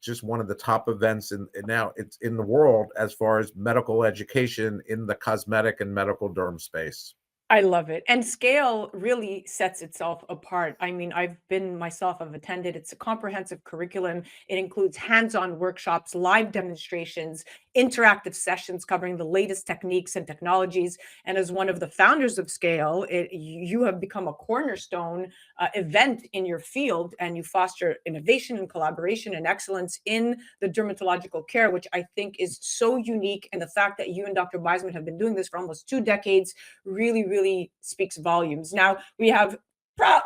just one of the top events, and now it's in the world as far as medical education in the cosmetic and medical derm space. I love it. And scale really sets itself apart. I mean, I've attended. It's a comprehensive curriculum. It includes hands-on workshops, live demonstrations, interactive sessions covering the latest techniques and technologies. And as one of the founders of Scale, you have become a cornerstone event in your field, and you foster innovation and collaboration and excellence in the dermatological care, which I think is so unique. And the fact that you and Dr. Beisman have been doing this for almost 2 decades really speaks volumes. Now we have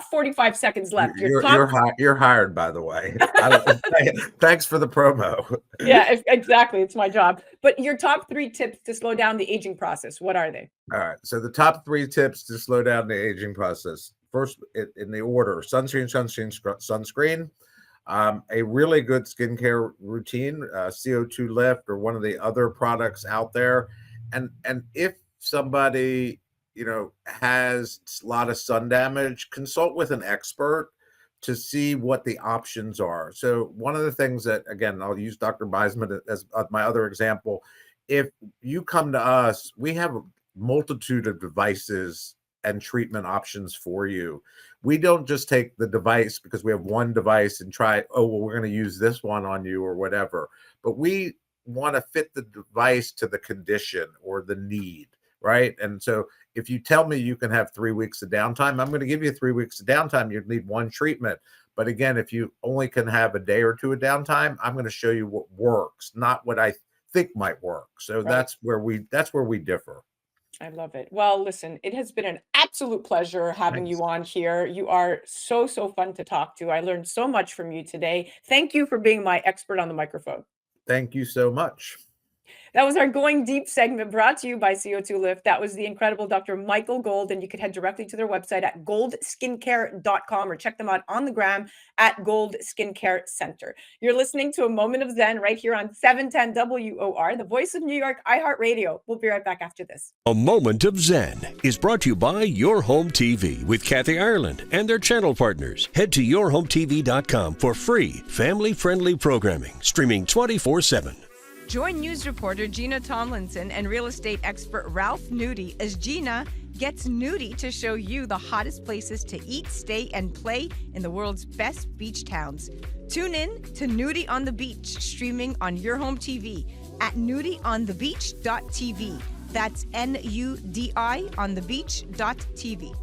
45 seconds left. Your top You're hired, by the way. I don't, thanks for the promo. Yeah, exactly. It's my job. But your top 3 tips to slow down the aging process, what are they? All right. So the top 3 tips to slow down the aging process. First, in the order: sunscreen, a really good skincare routine, CO2 lift, or one of the other products out there, And if somebody, has a lot of sun damage, consult with an expert to see what the options are. So one of the things that, again, I'll use Dr. Beisman as my other example. If you come to us, we have a multitude of devices and treatment options for you. We don't just take the device because we have one device and try, we're going to use this one on you or whatever. But we want to fit the device to the condition or the need, right? And so if you tell me you can have 3 weeks of downtime, I'm going to give you 3 weeks of downtime. You need one treatment. But again, if you only can have a day or two of downtime, I'm going to show you what works, not what I think might work. So Right. that's where we differ. I love it. Well, listen, it has been an absolute pleasure having Thanks. you on here. You are so fun to talk to. I learned so much from you today. Thank you for being my expert on the microphone. Thank you so much. That was our Going Deep segment brought to you by CO2 Lift. That was the incredible Dr. Michael Gold, and you can head directly to their website at goldskincare.com or check them out on the gram at Gold Skincare Center. You're listening to A Moment of Zen right here on 710 WOR, the voice of New York, iHeartRadio. We'll be right back after this. A Moment of Zen is brought to you by Your Home TV with Kathy Ireland and their channel partners. Head to yourhometv.com for free, family-friendly programming, streaming 24/7. Join news reporter Gina Tomlinson and real estate expert Ralph Nudie as Gina gets nudie to show you the hottest places to eat, stay, and play in the world's best beach towns. Tune in to Nudie on the Beach, streaming on Your Home TV at nudieonthebeach.tv. That's NUDI on the beach.tv.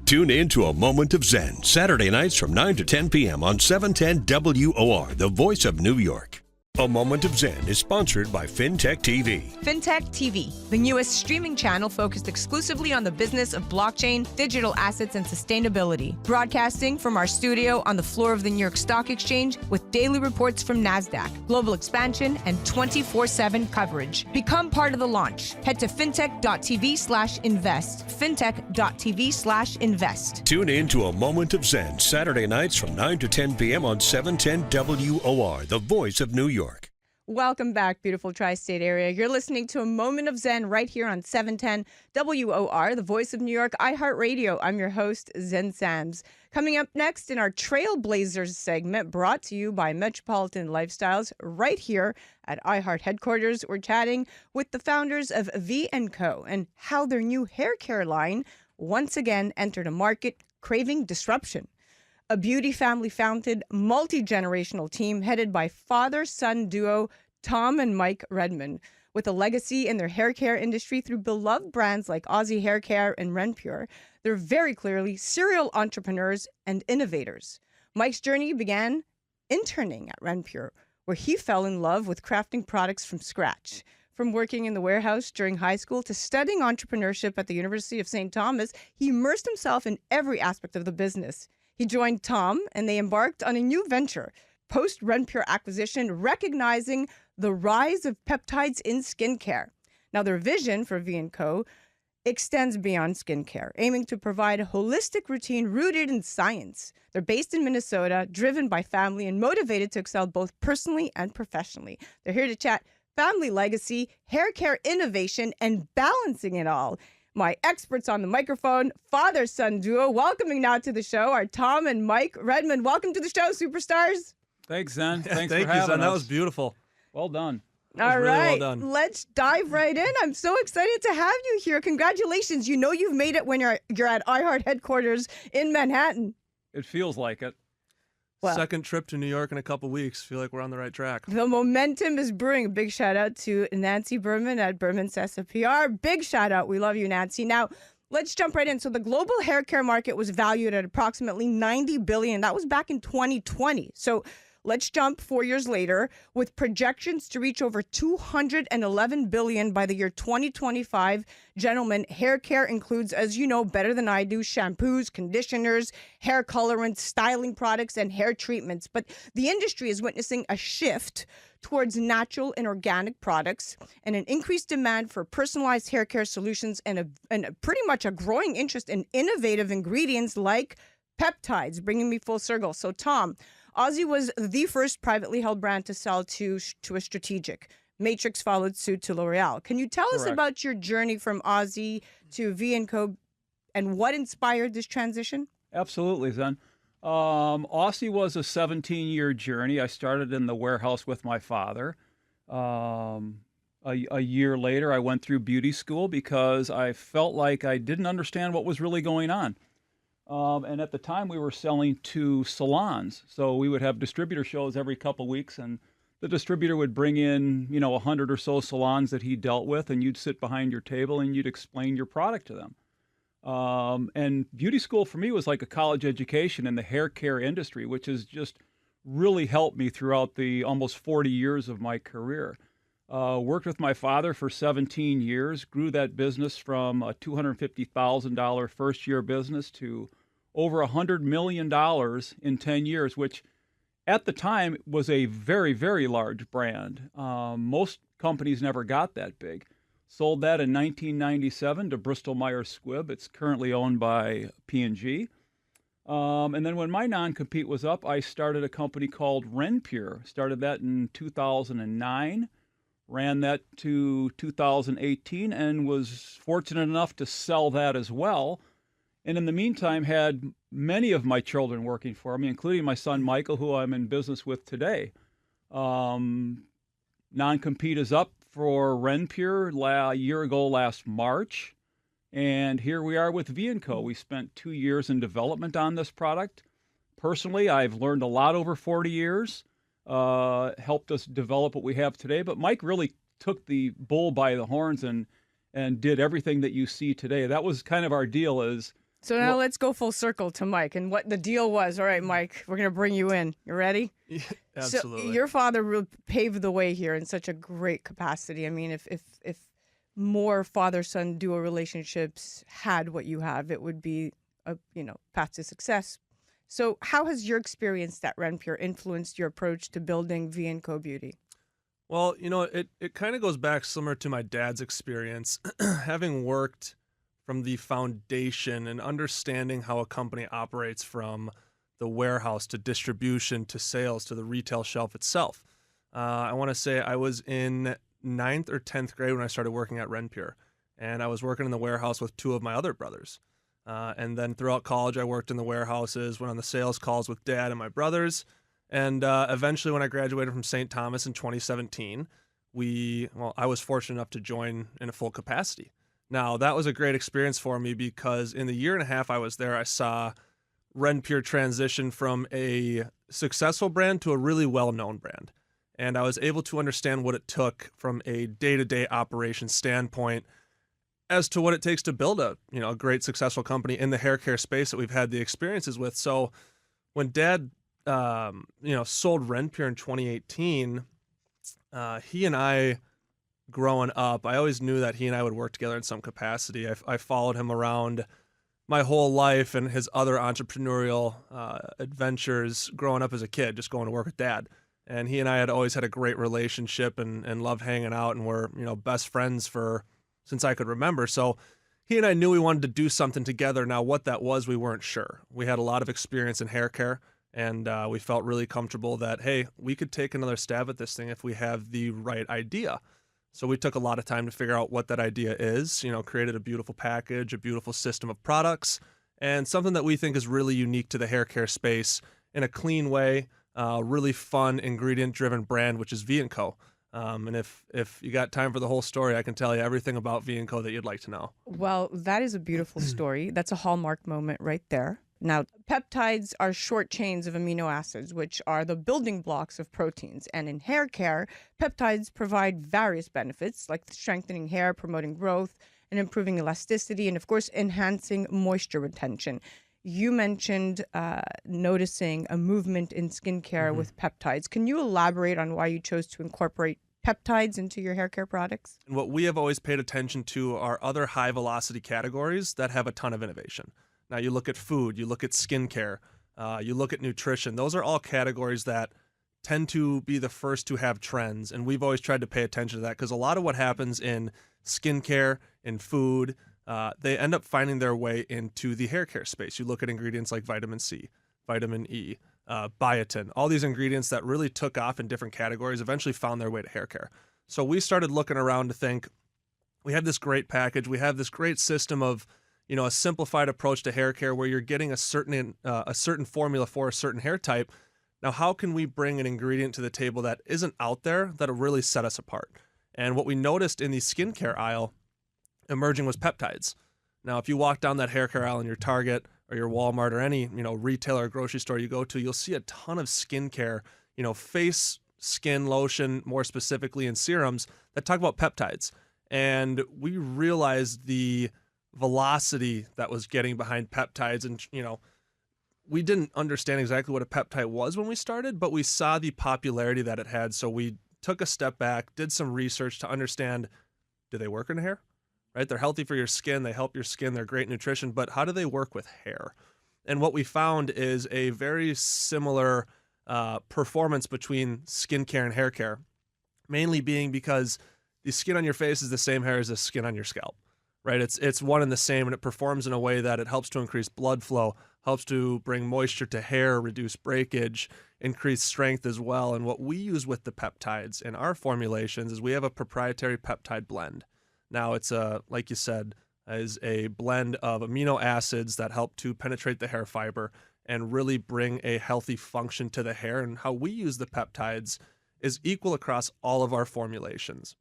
Tune in to A Moment of Zen, Saturday nights from 9 to 10 p.m. on 710 WOR, the voice of New York. A Moment of Zen is sponsored by FinTech TV. FinTech TV, the newest streaming channel focused exclusively on the business of blockchain, digital assets, and sustainability. Broadcasting from our studio on the floor of the New York Stock Exchange with daily reports from NASDAQ, global expansion, and 24/7 coverage. Become part of the launch. Head to fintech.tv/invest. Fintech.tv/invest. Tune in to A Moment of Zen, Saturday nights from 9 to 10 p.m. on 710 WOR, the voice of New York. Welcome back, beautiful tri-state area. You're listening to A Moment of Zen right here on 710 WOR, the voice of New York, iHeartRadio. I'm your host, Zen Sams. Coming up next in our Trailblazers segment, brought to you by Metropolitan Lifestyles, right here at iHeart headquarters, we're chatting with the founders of V&Co and how their new hair care line once again entered a market craving disruption. A beauty family-founded, multi-generational team headed by father-son duo Tom and Mike Redman, with a legacy in their hair care industry through beloved brands like Aussie Hair Care and Renpure. They're very clearly serial entrepreneurs and innovators. Mike's journey began interning at Renpure, where he fell in love with crafting products from scratch. From working in the warehouse during high school to studying entrepreneurship at the University of St. Thomas, he immersed himself in every aspect of the business. He joined Tom, and they embarked on a new venture, post-Renpure acquisition, recognizing the rise of peptides in skincare. Now, their vision for V&Co extends beyond skincare, aiming to provide a holistic routine rooted in science. They're based in Minnesota, driven by family, and motivated to excel both personally and professionally. They're here to chat family legacy, hair care innovation, and balancing it all. My experts on the microphone, father-son duo, welcoming now to the show are Tom and Mike Redman. Welcome to the show, superstars. Thanks, Zen. Thanks Thank for you, having Zen. us. That was beautiful. Well done. That was really well done. Let's dive right in. I'm so excited to have you here. Congratulations. You know you've made it when you're at iHeart headquarters in Manhattan. It feels like it. Well, Second trip to New York in a couple weeks. Feel like we're on the right track. the momentum is brewing. Big shout out to Nancy Berman at Berman Sessa PR. Big shout out. We love you, Nancy. Now, let's jump right in. So the global hair care market was valued at approximately $90 billion. That was back in 2020. So let's jump 4 years later with projections to reach over $211 billion by the year 2025. Gentlemen, hair care includes, as you know better than I do, shampoos, conditioners, hair colorants, styling products, and hair treatments. But the industry is witnessing a shift towards natural and organic products and an increased demand for personalized hair care solutions and pretty much a growing interest in innovative ingredients like peptides, bringing me full circle. So, Tom, Aussie was the first privately held brand to sell to a strategic. Matrix followed suit to L'Oreal. Can you tell us Correct. about your journey from Aussie to V&Co and what inspired this transition? Absolutely, Zen. Aussie was a 17-year journey. I started in the warehouse with my father. A year later, I went through beauty school because I felt like I didn't understand what was really going on. And at the time, we were selling to salons. So we would have distributor shows every couple weeks, and the distributor would bring in, 100 or so salons that he dealt with, and you'd sit behind your table and you'd explain your product to them. And beauty school for me was like a college education in the hair care industry, which has just really helped me throughout the almost 40 years of my career. Worked with my father for 17 years, grew that business from a $250,000 first year business to over $100 million in 10 years, which at the time was a very, very large brand. Most companies never got that big. Sold that in 1997 to Bristol Myers Squibb. It's currently owned by P&G. And then when my non-compete was up, I started a company called Renpure. Started that in 2009, ran that to 2018, and was fortunate enough to sell that as well. And in the meantime, had many of my children working for me, including my son Michael, who I'm in business with today. Non-compete is up for Renpure a year ago last March. And here we are with V&Co. We spent 2 years in development on this product. Personally, I've learned a lot over 40 years, helped us develop what we have today. But Mike really took the bull by the horns and did everything that you see today. That was kind of our deal is. So now let's go full circle to Mike and what the deal was. All right, Mike, we're going to bring you in. You ready? Yeah, absolutely. So your father really paved the way here in such a great capacity. I mean, if more father-son duo relationships had what you have, it would be a path to success. So how has your experience at Renpure influenced your approach to building V&Co Beauty? Well, it kind of goes back similar to my dad's experience, having worked from the foundation and understanding how a company operates from the warehouse to distribution to sales to the retail shelf itself. I want to say I was in 9th or 10th grade when I started working at Renpure, and I was working in the warehouse with two of my other brothers. And then throughout college, I worked in the warehouses, went on the sales calls with Dad and my brothers. And eventually, when I graduated from St. Thomas in 2017, I was fortunate enough to join in a full capacity. Now, that was a great experience for me because in the year and a half I was there, I saw Renpure transition from a successful brand to a really well-known brand. And I was able to understand what it took from a day-to-day operation standpoint as to what it takes to build a great successful company in the hair care space that we've had the experiences with. So when Dad sold Renpure in 2018, he and I, growing up, I always knew that he and I would work together in some capacity. I followed him around my whole life and his other entrepreneurial adventures growing up as a kid, just going to work with Dad. And he and I had always had a great relationship and loved hanging out, and were best friends since I could remember. So he and I knew we wanted to do something together. Now, what that was, we weren't sure. We had a lot of experience in hair care, and we felt really comfortable that, hey, we could take another stab at this thing if we have the right idea. So we took a lot of time to figure out what that idea is, created a beautiful package, a beautiful system of products, and something that we think is really unique to the hair care space in a clean way, really fun ingredient-driven brand, which is V&Co. And if you got time for the whole story, I can tell you everything about V&Co that you'd like to know. Well, that is a beautiful story. That's a hallmark moment right there. Now, peptides are short chains of amino acids, which are the building blocks of proteins. And in hair care, peptides provide various benefits, like strengthening hair, promoting growth, and improving elasticity, and of course, enhancing moisture retention. You mentioned noticing a movement in skincare with peptides. Can you elaborate on why you chose to incorporate peptides into your hair care products? And what we have always paid attention to are other high velocity categories that have a ton of innovation. Now, you look at food, you look at skincare, you look at nutrition. Those are all categories that tend to be the first to have trends. And we've always tried to pay attention to that because a lot of what happens in skincare, in food, they end up finding their way into the hair care space. You look at ingredients like vitamin C, vitamin E, biotin, all these ingredients that really took off in different categories eventually found their way to hair care. So we started looking around to think, we have this great package, we have this great system of, a simplified approach to hair care where you're getting a certain formula for a certain hair type. Now, how can we bring an ingredient to the table that isn't out there that'll really set us apart? And what we noticed in the skincare aisle emerging was peptides. Now, if you walk down that hair care aisle in your Target or your Walmart or any, retailer or grocery store you go to, you'll see a ton of skincare, face, skin lotion, more specifically, and serums that talk about peptides. And we realized the velocity that was getting behind peptides. And, we didn't understand exactly what a peptide was when we started, but we saw the popularity that it had. So we took a step back, did some research to understand, do they work in hair? Right? They're healthy for your skin. They help your skin. They're great nutrition, but how do they work with hair? And what we found is a very similar performance between skincare and hair care, mainly being because the skin on your face is the same hair as the skin on your scalp, right? It's one and the same, and it performs in a way that it helps to increase blood flow, helps to bring moisture to hair, reduce breakage, increase strength as well. And what we use with the peptides in our formulations is we have a proprietary peptide blend. Now, it's like you said, is a blend of amino acids that help to penetrate the hair fiber and really bring a healthy function to the hair. And how we use the peptides is equal across all of our formulations.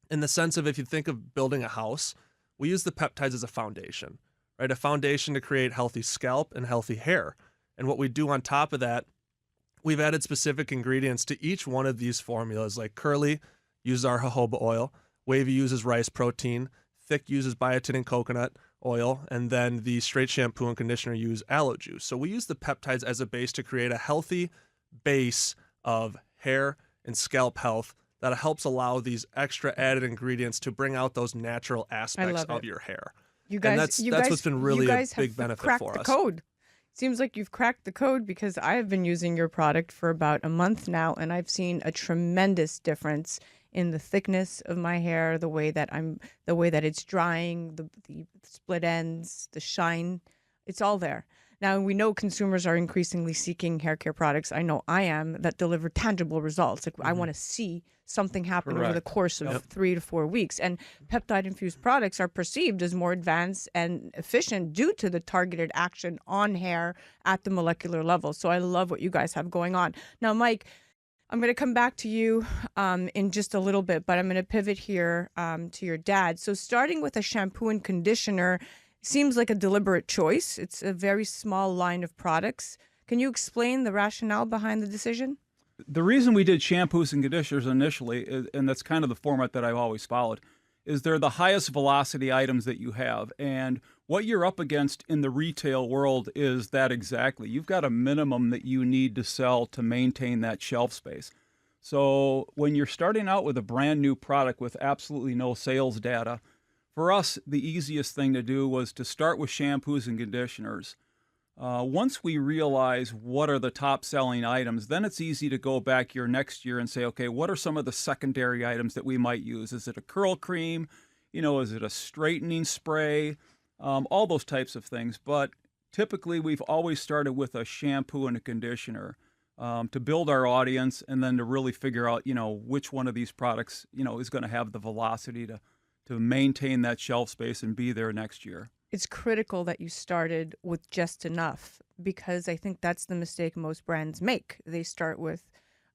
In the sense of, if you think of building a house, we use the peptides as a foundation, right? A foundation to create healthy scalp and healthy hair. And what we do on top of that, we've added specific ingredients to each one of these formulas, like Curly uses our jojoba oil, Wavy uses rice protein, Thick uses biotin and coconut oil, and then the straight shampoo and conditioner use aloe juice. So we use the peptides as a base to create a healthy base of hair and scalp health that helps allow these extra added ingredients to bring out those natural aspects of your hair. You guys, and that's what's been really a big benefit for us. Cracked the code. Seems like you've cracked the code, because I have been using your product for about a month now, and I've seen a tremendous difference in the thickness of my hair, the way that it's drying, the split ends, the shine. It's all there. Now, we know consumers are increasingly seeking hair care products. I know I am, that deliver tangible results. Like I want to see something happen over the course of 3 to 4 weeks. And peptide-infused products are perceived as more advanced and efficient due to the targeted action on hair at the molecular level. So I love what you guys have going on. Now, Mike, I'm going to come back to you in just a little bit, but I'm going to pivot here to your dad. So starting with a shampoo and conditioner seems like a deliberate choice. It's a very small line of products. Can you explain the rationale behind the decision? The reason we did shampoos and conditioners initially, and that's kind of the format that I've always followed, is they're the highest velocity items that you have. And what you're up against in the retail world is that exactly. You've got a minimum that you need to sell to maintain that shelf space. So when you're starting out with a brand new product with absolutely no sales data, for us, the easiest thing to do was to start with shampoos and conditioners. Once we realize what are the top selling items, then it's easy to go back next year and say, okay, what are some of the secondary items that we might use? Is it a curl cream? Is it a straightening spray? All those types of things. But typically, we've always started with a shampoo and a conditioner to build our audience, and then to really figure out, which one of these products, is going to have the velocity to maintain that shelf space and be there next year. It's critical that you started with just enough, because I think that's the mistake most brands make. They start with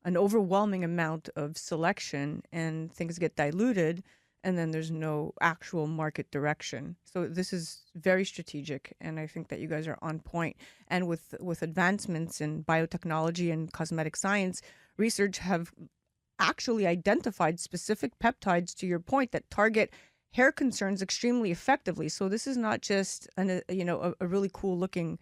an overwhelming amount of selection and things get diluted, and then there's no actual market direction. So this is very strategic, and I think that you guys are on point. And with advancements in biotechnology and cosmetic science, research have actually identified specific peptides, to your point, that target hair concerns extremely effectively. So this is not just a really cool looking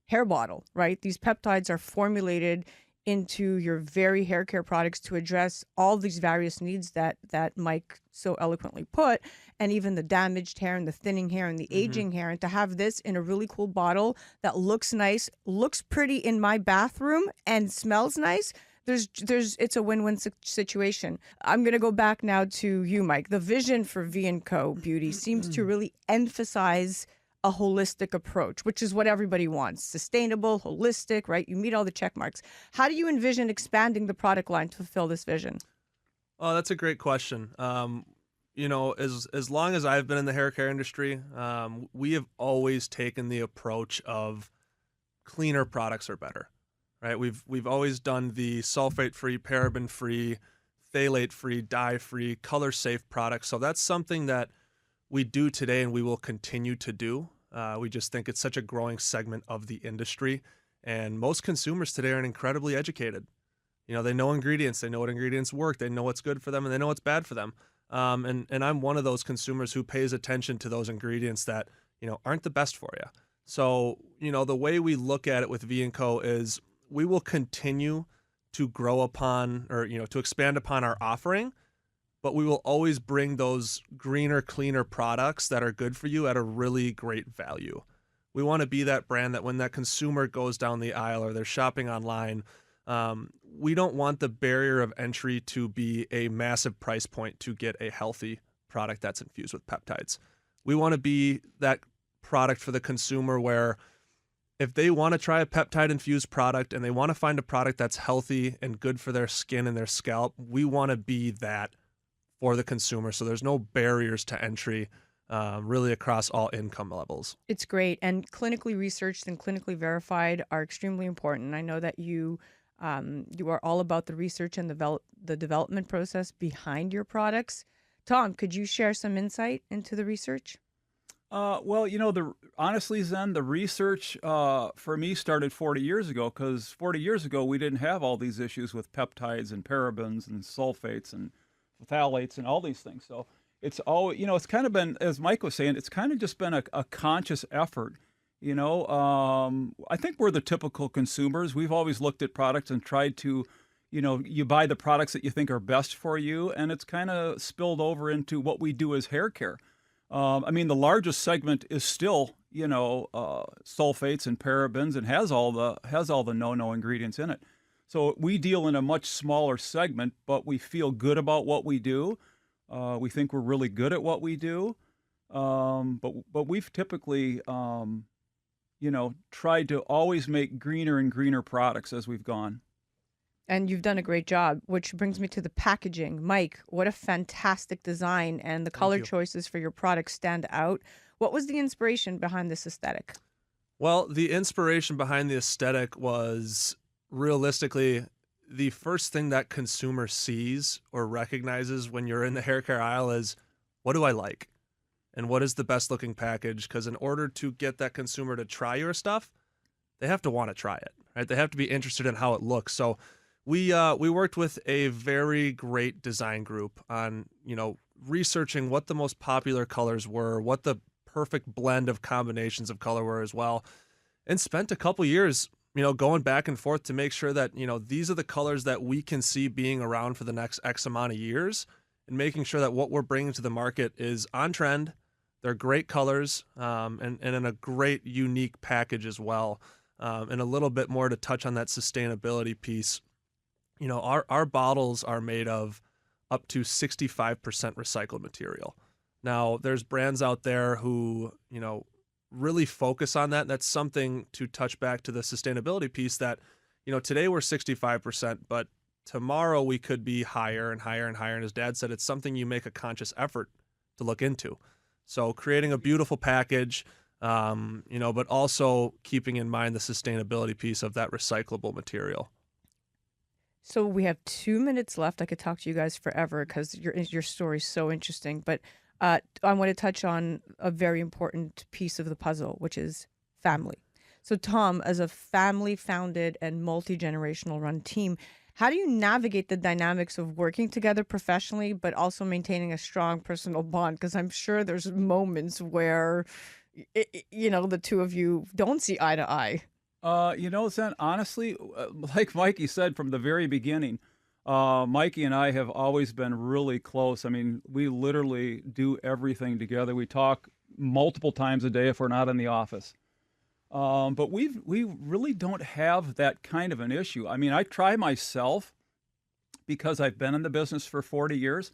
hair bottle, right? These peptides are formulated into your very hair care products to address all these various needs that Mike so eloquently put, and even the damaged hair and the thinning hair and the aging hair. And to have this in a really cool bottle that looks nice, looks pretty in my bathroom, and smells nice, it's a win-win situation. I'm going to go back now to you, Mike. The vision for V&Co Beauty seems to really emphasize a holistic approach, which is what everybody wants. Sustainable, holistic, right? You meet all the check marks. How do you envision expanding the product line to fulfill this vision? Oh, that's a great question. As long as I've been in the hair care industry, we have always taken the approach of cleaner products are better, right? We've always done the sulfate-free, paraben-free, phthalate-free, dye-free, color-safe products. So that's something that we do today and we will continue to do. We just think it's such a growing segment of the industry, and most consumers today are incredibly educated. They know ingredients, they know what ingredients work, they know what's good for them, and they know what's bad for them. And I'm one of those consumers who pays attention to those ingredients that, aren't the best for you. So, the way we look at it with V&Co is we will continue to grow upon or, to expand upon our offering, but we will always bring those greener, cleaner products that are good for you at a really great value. We want to be that brand that when that consumer goes down the aisle or they're shopping online, we don't want the barrier of entry to be a massive price point to get a healthy product that's infused with peptides. We want to be that product for the consumer where if they want to try a peptide infused product and they want to find a product that's healthy and good for their skin and their scalp, we want to be that for the consumer. So there's no barriers to entry really across all income levels. It's great. And clinically researched and clinically verified are extremely important. I know that you are all about the research and the development process behind your products. Tom, could you share some insight into the research? Honestly, Zen, the research for me started 40 years ago because 40 years ago we didn't have all these issues with peptides and parabens and sulfates and phthalates and all these things. So it's all, it's kind of been, as Mike was saying, it's kind of just been a conscious effort. I think we're the typical consumers. We've always looked at products and tried to, you buy the products that you think are best for you, and it's kind of spilled over into what we do as hair care. The largest segment is still, sulfates and parabens and has all the no ingredients in it. So we deal in a much smaller segment, but we feel good about what we do. We think we're really good at what we do. But we've typically, tried to always make greener and greener products as we've gone. And you've done a great job, which brings me to the packaging. Mike, what a fantastic design, and the color choices for your products stand out. What was the inspiration behind this aesthetic? Well, the inspiration behind the aesthetic was realistically the first thing that consumer sees or recognizes when you're in the hair care aisle is, what do I like? And what is the best looking package? Because in order to get that consumer to try your stuff, they have to want to try it, right? They have to be interested in how it looks. So we worked with a very great design group on, researching what the most popular colors were, what the perfect blend of combinations of color were as well, and spent a couple years, going back and forth to make sure that, these are the colors that we can see being around for the next X amount of years, and making sure that what we're bringing to the market is on trend. They're great colors, and in a great, unique package as well. And a little bit more to touch on that sustainability piece. Our bottles are made of up to 65% recycled material. Now, there's brands out there who, really focus on that. And that's something to touch back to the sustainability piece that, today we're 65%, but tomorrow we could be higher and higher and higher. And as Dad said, it's something you make a conscious effort to look into. So creating a beautiful package, but also keeping in mind the sustainability piece of that recyclable material. So we have 2 minutes left. I could talk to you guys forever because your story is so interesting. But I want to touch on a very important piece of the puzzle, which is family. So Tom, as a family-founded and multi-generational run team, how do you navigate the dynamics of working together professionally, but also maintaining a strong personal bond? Because I'm sure there's moments where, the two of you don't see eye to eye. Zen, honestly, like Mikey said from the very beginning, Mikey and I have always been really close. We literally do everything together. We talk multiple times a day if we're not in the office. But we really don't have that kind of an issue. I try myself, because I've been in the business for 40 years,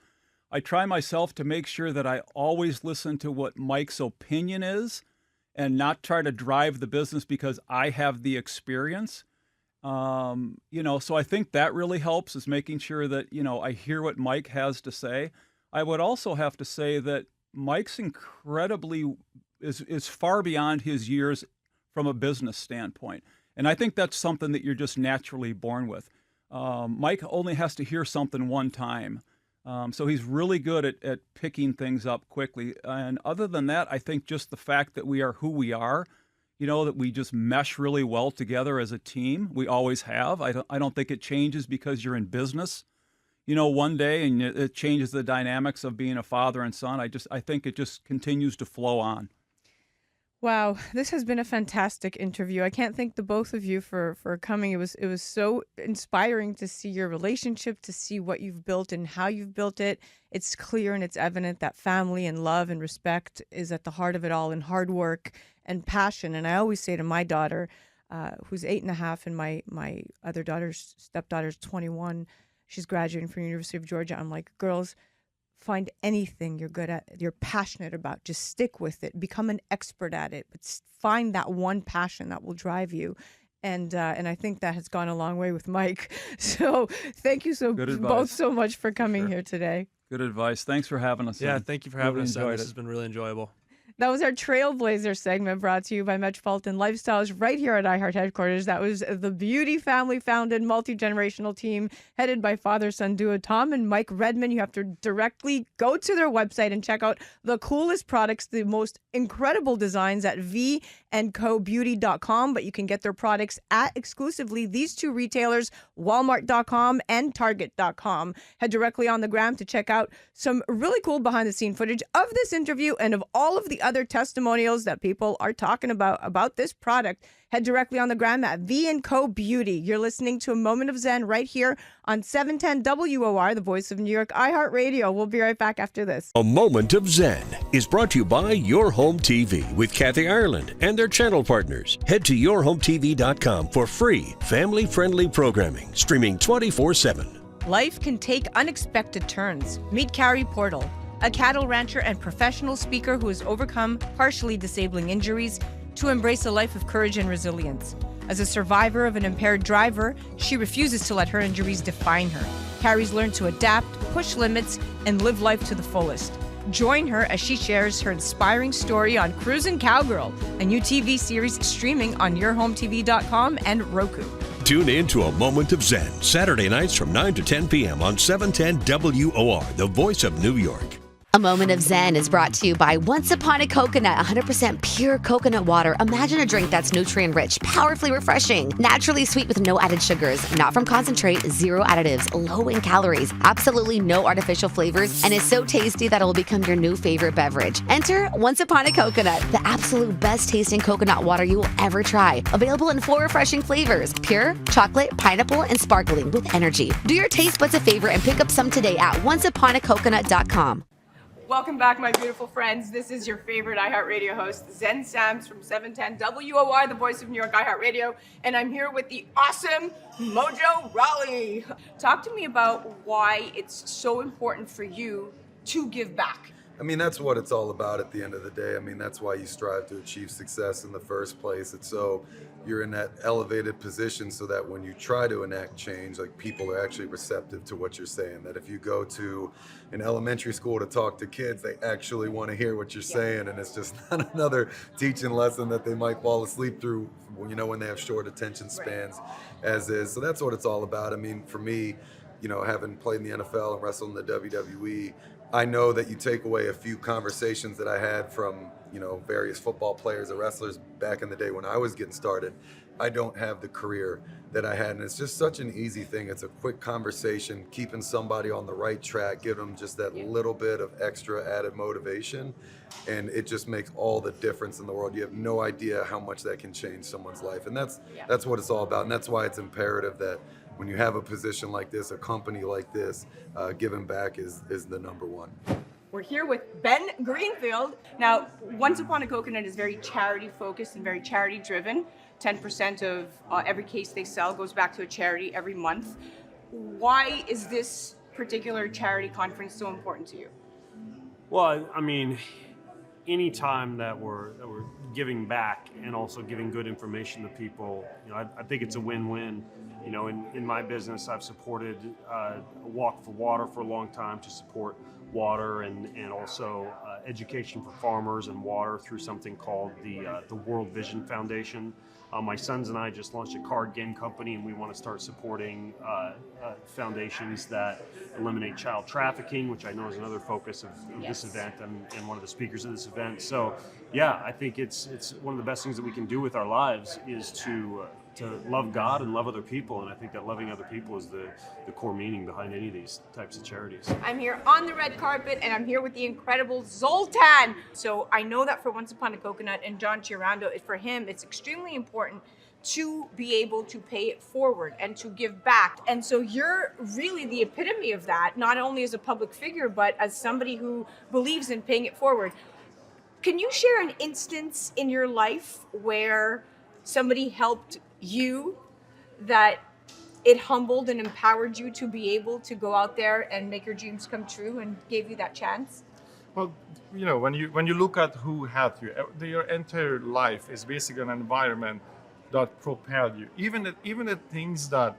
I try myself to make sure that I always listen to what Mike's opinion is and not try to drive the business because I have the experience. So I think that really helps, is making sure that, I hear what Mike has to say. I would also have to say that Mike's is far beyond his years from a business standpoint. And I think that's something that you're just naturally born with. Mike only has to hear something one time. So he's really good at picking things up quickly. And other than that, I think just the fact that we are who we are, that we just mesh really well together as a team. We always have. I don't think it changes because you're in business, one day, and it changes the dynamics of being a father and son. I think it just continues to flow on. Wow, this has been a fantastic interview. I can't thank the both of you for coming. It was so inspiring to see your relationship, to see what you've built and how you've built it. It's clear and it's evident that family and love and respect is at the heart of it all, and hard work and passion. And I always say to my daughter, who's 8.5, and my other stepdaughter's 21, she's graduating from University of Georgia. I'm like, girls, find anything you're good at, you're passionate about. Just stick with it. Become an expert at it. But find that one passion that will drive you. And I think that has gone a long way with Mike. So thank you both so much for coming here today. Good advice. Thanks for having us. Yeah, thank you for having us. This has been really enjoyable. That was our Trailblazer segment, brought to you by Metropolitan Lifestyles right here at iHeart headquarters. That was the Beauty family-founded multi-generational team headed by father-son duo Tom and Mike Redman. You have to directly go to their website and check out the coolest products, the most incredible designs at vandcobeauty.com. But you can get their products at exclusively these two retailers, Walmart.com and Target.com. Head directly on the gram to check out some really cool behind-the-scene footage of this interview and of all of the other testimonials that people are talking about this product. Head directly on the gram at V&Co Beauty. You're listening to A Moment of Zen right here on 710 WOR, the voice of New York, iHeartRadio. We'll be right back after this. A Moment of Zen is brought to you by Your Home TV with Kathy Ireland and their channel partners. Head to yourhometv.com for free, family-friendly programming, streaming 24/7. Life can take unexpected turns. Meet Carrie Portal, a cattle rancher and professional speaker who has overcome partially disabling injuries to embrace a life of courage and resilience. As a survivor of an impaired driver, she refuses to let her injuries define her. Carrie's learned to adapt, push limits, and live life to the fullest. Join her as she shares her inspiring story on Cruisin' Cowgirl, a new TV series streaming on yourhometv.com and Roku. Tune in to A Moment of Zen, Saturday nights from 9 to 10 p.m. on 710 WOR, the voice of New York. A Moment of Zen is brought to you by Once Upon a Coconut, 100% pure coconut water. Imagine a drink that's nutrient-rich, powerfully refreshing, naturally sweet with no added sugars, not from concentrate, zero additives, low in calories, absolutely no artificial flavors, and is so tasty that it will become your new favorite beverage. Enter Once Upon a Coconut, the absolute best tasting coconut water you will ever try. Available in 4 refreshing flavors: pure, chocolate, pineapple, and sparkling with energy. Do your taste buds a favor and pick up some today at onceuponacoconut.com. Welcome back, my beautiful friends. This is your favorite iHeartRadio host, Zen Sams from 710 WOR, the voice of New York, iHeartRadio. And I'm here with the awesome Mojo Raleigh. Talk to me about why it's so important for you to give back. I mean, that's what it's all about at the end of the day. I mean, that's why you strive to achieve success in the first place. It's so you're in that elevated position so that when you try to enact change, like, people are actually receptive to what you're saying. That if you go to an elementary school to talk to kids, they actually want to hear what you're saying, and it's just not another teaching lesson that they might fall asleep through, when they have short attention spans, as is. So that's what it's all about. I mean, for me, having played in the NFL and wrestled in the WWE, I know that you take away a few conversations that I had from, various football players or wrestlers back in the day when I was getting started. I don't have the career that I had, and it's just such an easy thing. It's a quick conversation, keeping somebody on the right track, give them just that little bit of extra added motivation, and it just makes all the difference in the world. You have no idea how much that can change someone's life, and that's what it's all about, and that's why it's imperative that when you have a position like this, a company like this, giving back is the number one. We're here with Ben Greenfield. Now, Once Upon a Coconut is very charity focused and very charity driven. 10% of every case they sell goes back to a charity every month. Why is this particular charity conference so important to you? Well, I mean, any time that we're giving back and also giving good information to people, I think it's a win-win. You know, in my business, I've supported Walk for Water for a long time to support water and also education for farmers and water through something called the World Vision Foundation. My sons and I just launched a card game company, and we want to start supporting foundations that eliminate child trafficking, which I know is another focus of this event. I'm one of the speakers of this event. So, yeah, I think it's one of the best things that we can do with our lives is to love God and love other people. And I think that loving other people is the core meaning behind any of these types of charities. I'm here on the red carpet, and I'm here with the incredible Zoltan. So I know that for Once Upon a Coconut and John Girando, for him, it's extremely important to be able to pay it forward and to give back. And so you're really the epitome of that, not only as a public figure, but as somebody who believes in paying it forward. Can you share an instance in your life where somebody helped you that it humbled and empowered you to be able to go out there and make your dreams come true and gave you that chance? Well, you know, when you look at who helped you, your entire life is basically an environment that propelled you. Even the things that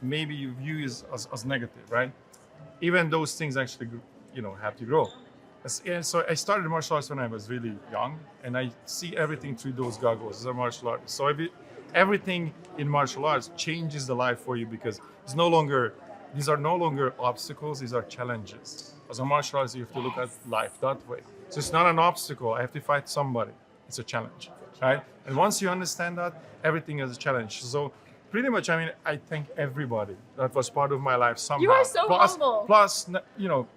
maybe you view as negative, right? Even those things actually, have to grow. So I started martial arts when I was really young, and I see everything through those goggles as a martial artist. So everything in martial arts changes the life for you because these are no longer obstacles, these are challenges. As a martial artist, you have to look at life that way. So it's not an obstacle, I have to fight somebody. It's a challenge, right? And once you understand that, everything is a challenge. So pretty much, I thank everybody that was part of my life somehow. You are so humble. Plus,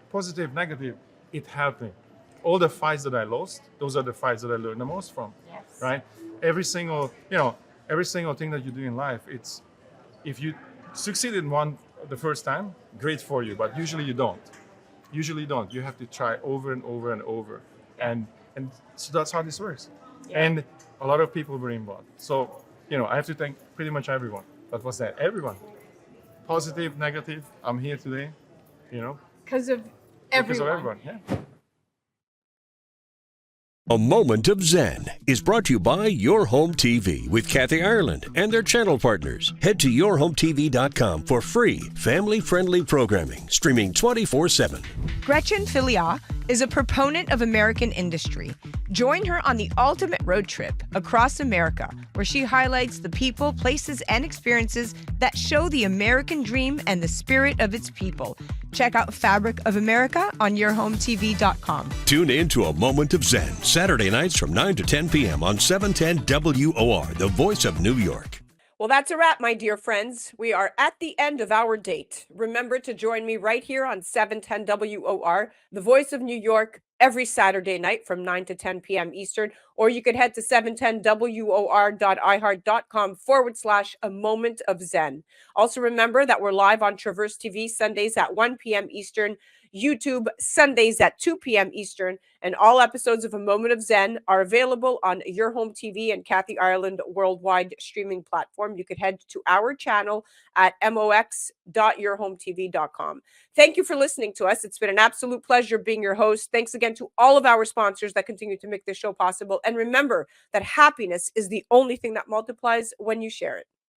positive, negative, it helped me. All the fights that I lost, those are the fights that I learned the most from, right? Every single thing that you do in life, if you succeed in one the first time, great for you, but usually you don't. You have to try over and over and over. And so that's how this works. Yeah. And a lot of people were involved. So, I have to thank pretty much everyone. That was that. Everyone. Positive, negative, I'm here today, Because of everyone. Yeah. A Moment of Zen is brought to you by Your Home TV with Kathy Ireland and their channel partners. Head to yourhometv.com for free, family-friendly programming, streaming 24/7. Gretchen Filia is a proponent of American industry. Join her on the ultimate road trip across America, where she highlights the people, places, and experiences that show the American dream and the spirit of its people. Check out Fabric of America on yourhometv.com. Tune in to A Moment of Zen, Saturday nights from 9 to 10 p.m. on 710 WOR, the voice of New York. Well, that's a wrap, my dear friends. We are at the end of our date. Remember to join me right here on 710 WOR, the voice of New York, every Saturday night from 9 to 10 p.m. Eastern, or you could head to 710WOR.iHeart.com/A Moment of Zen. Also remember that we're live on Traverse TV Sundays at 1 p.m. Eastern, YouTube Sundays at 2 p.m. Eastern, and all episodes of A Moment of Zen are available on Your Home TV and Kathy Ireland worldwide streaming platform. You could head to our channel at mox.yourhometv.com. Thank you for listening to us. It's been an absolute pleasure being your host. Thanks again to all of our sponsors that continue to make this show possible. And remember that happiness is the only thing that multiplies when you share it.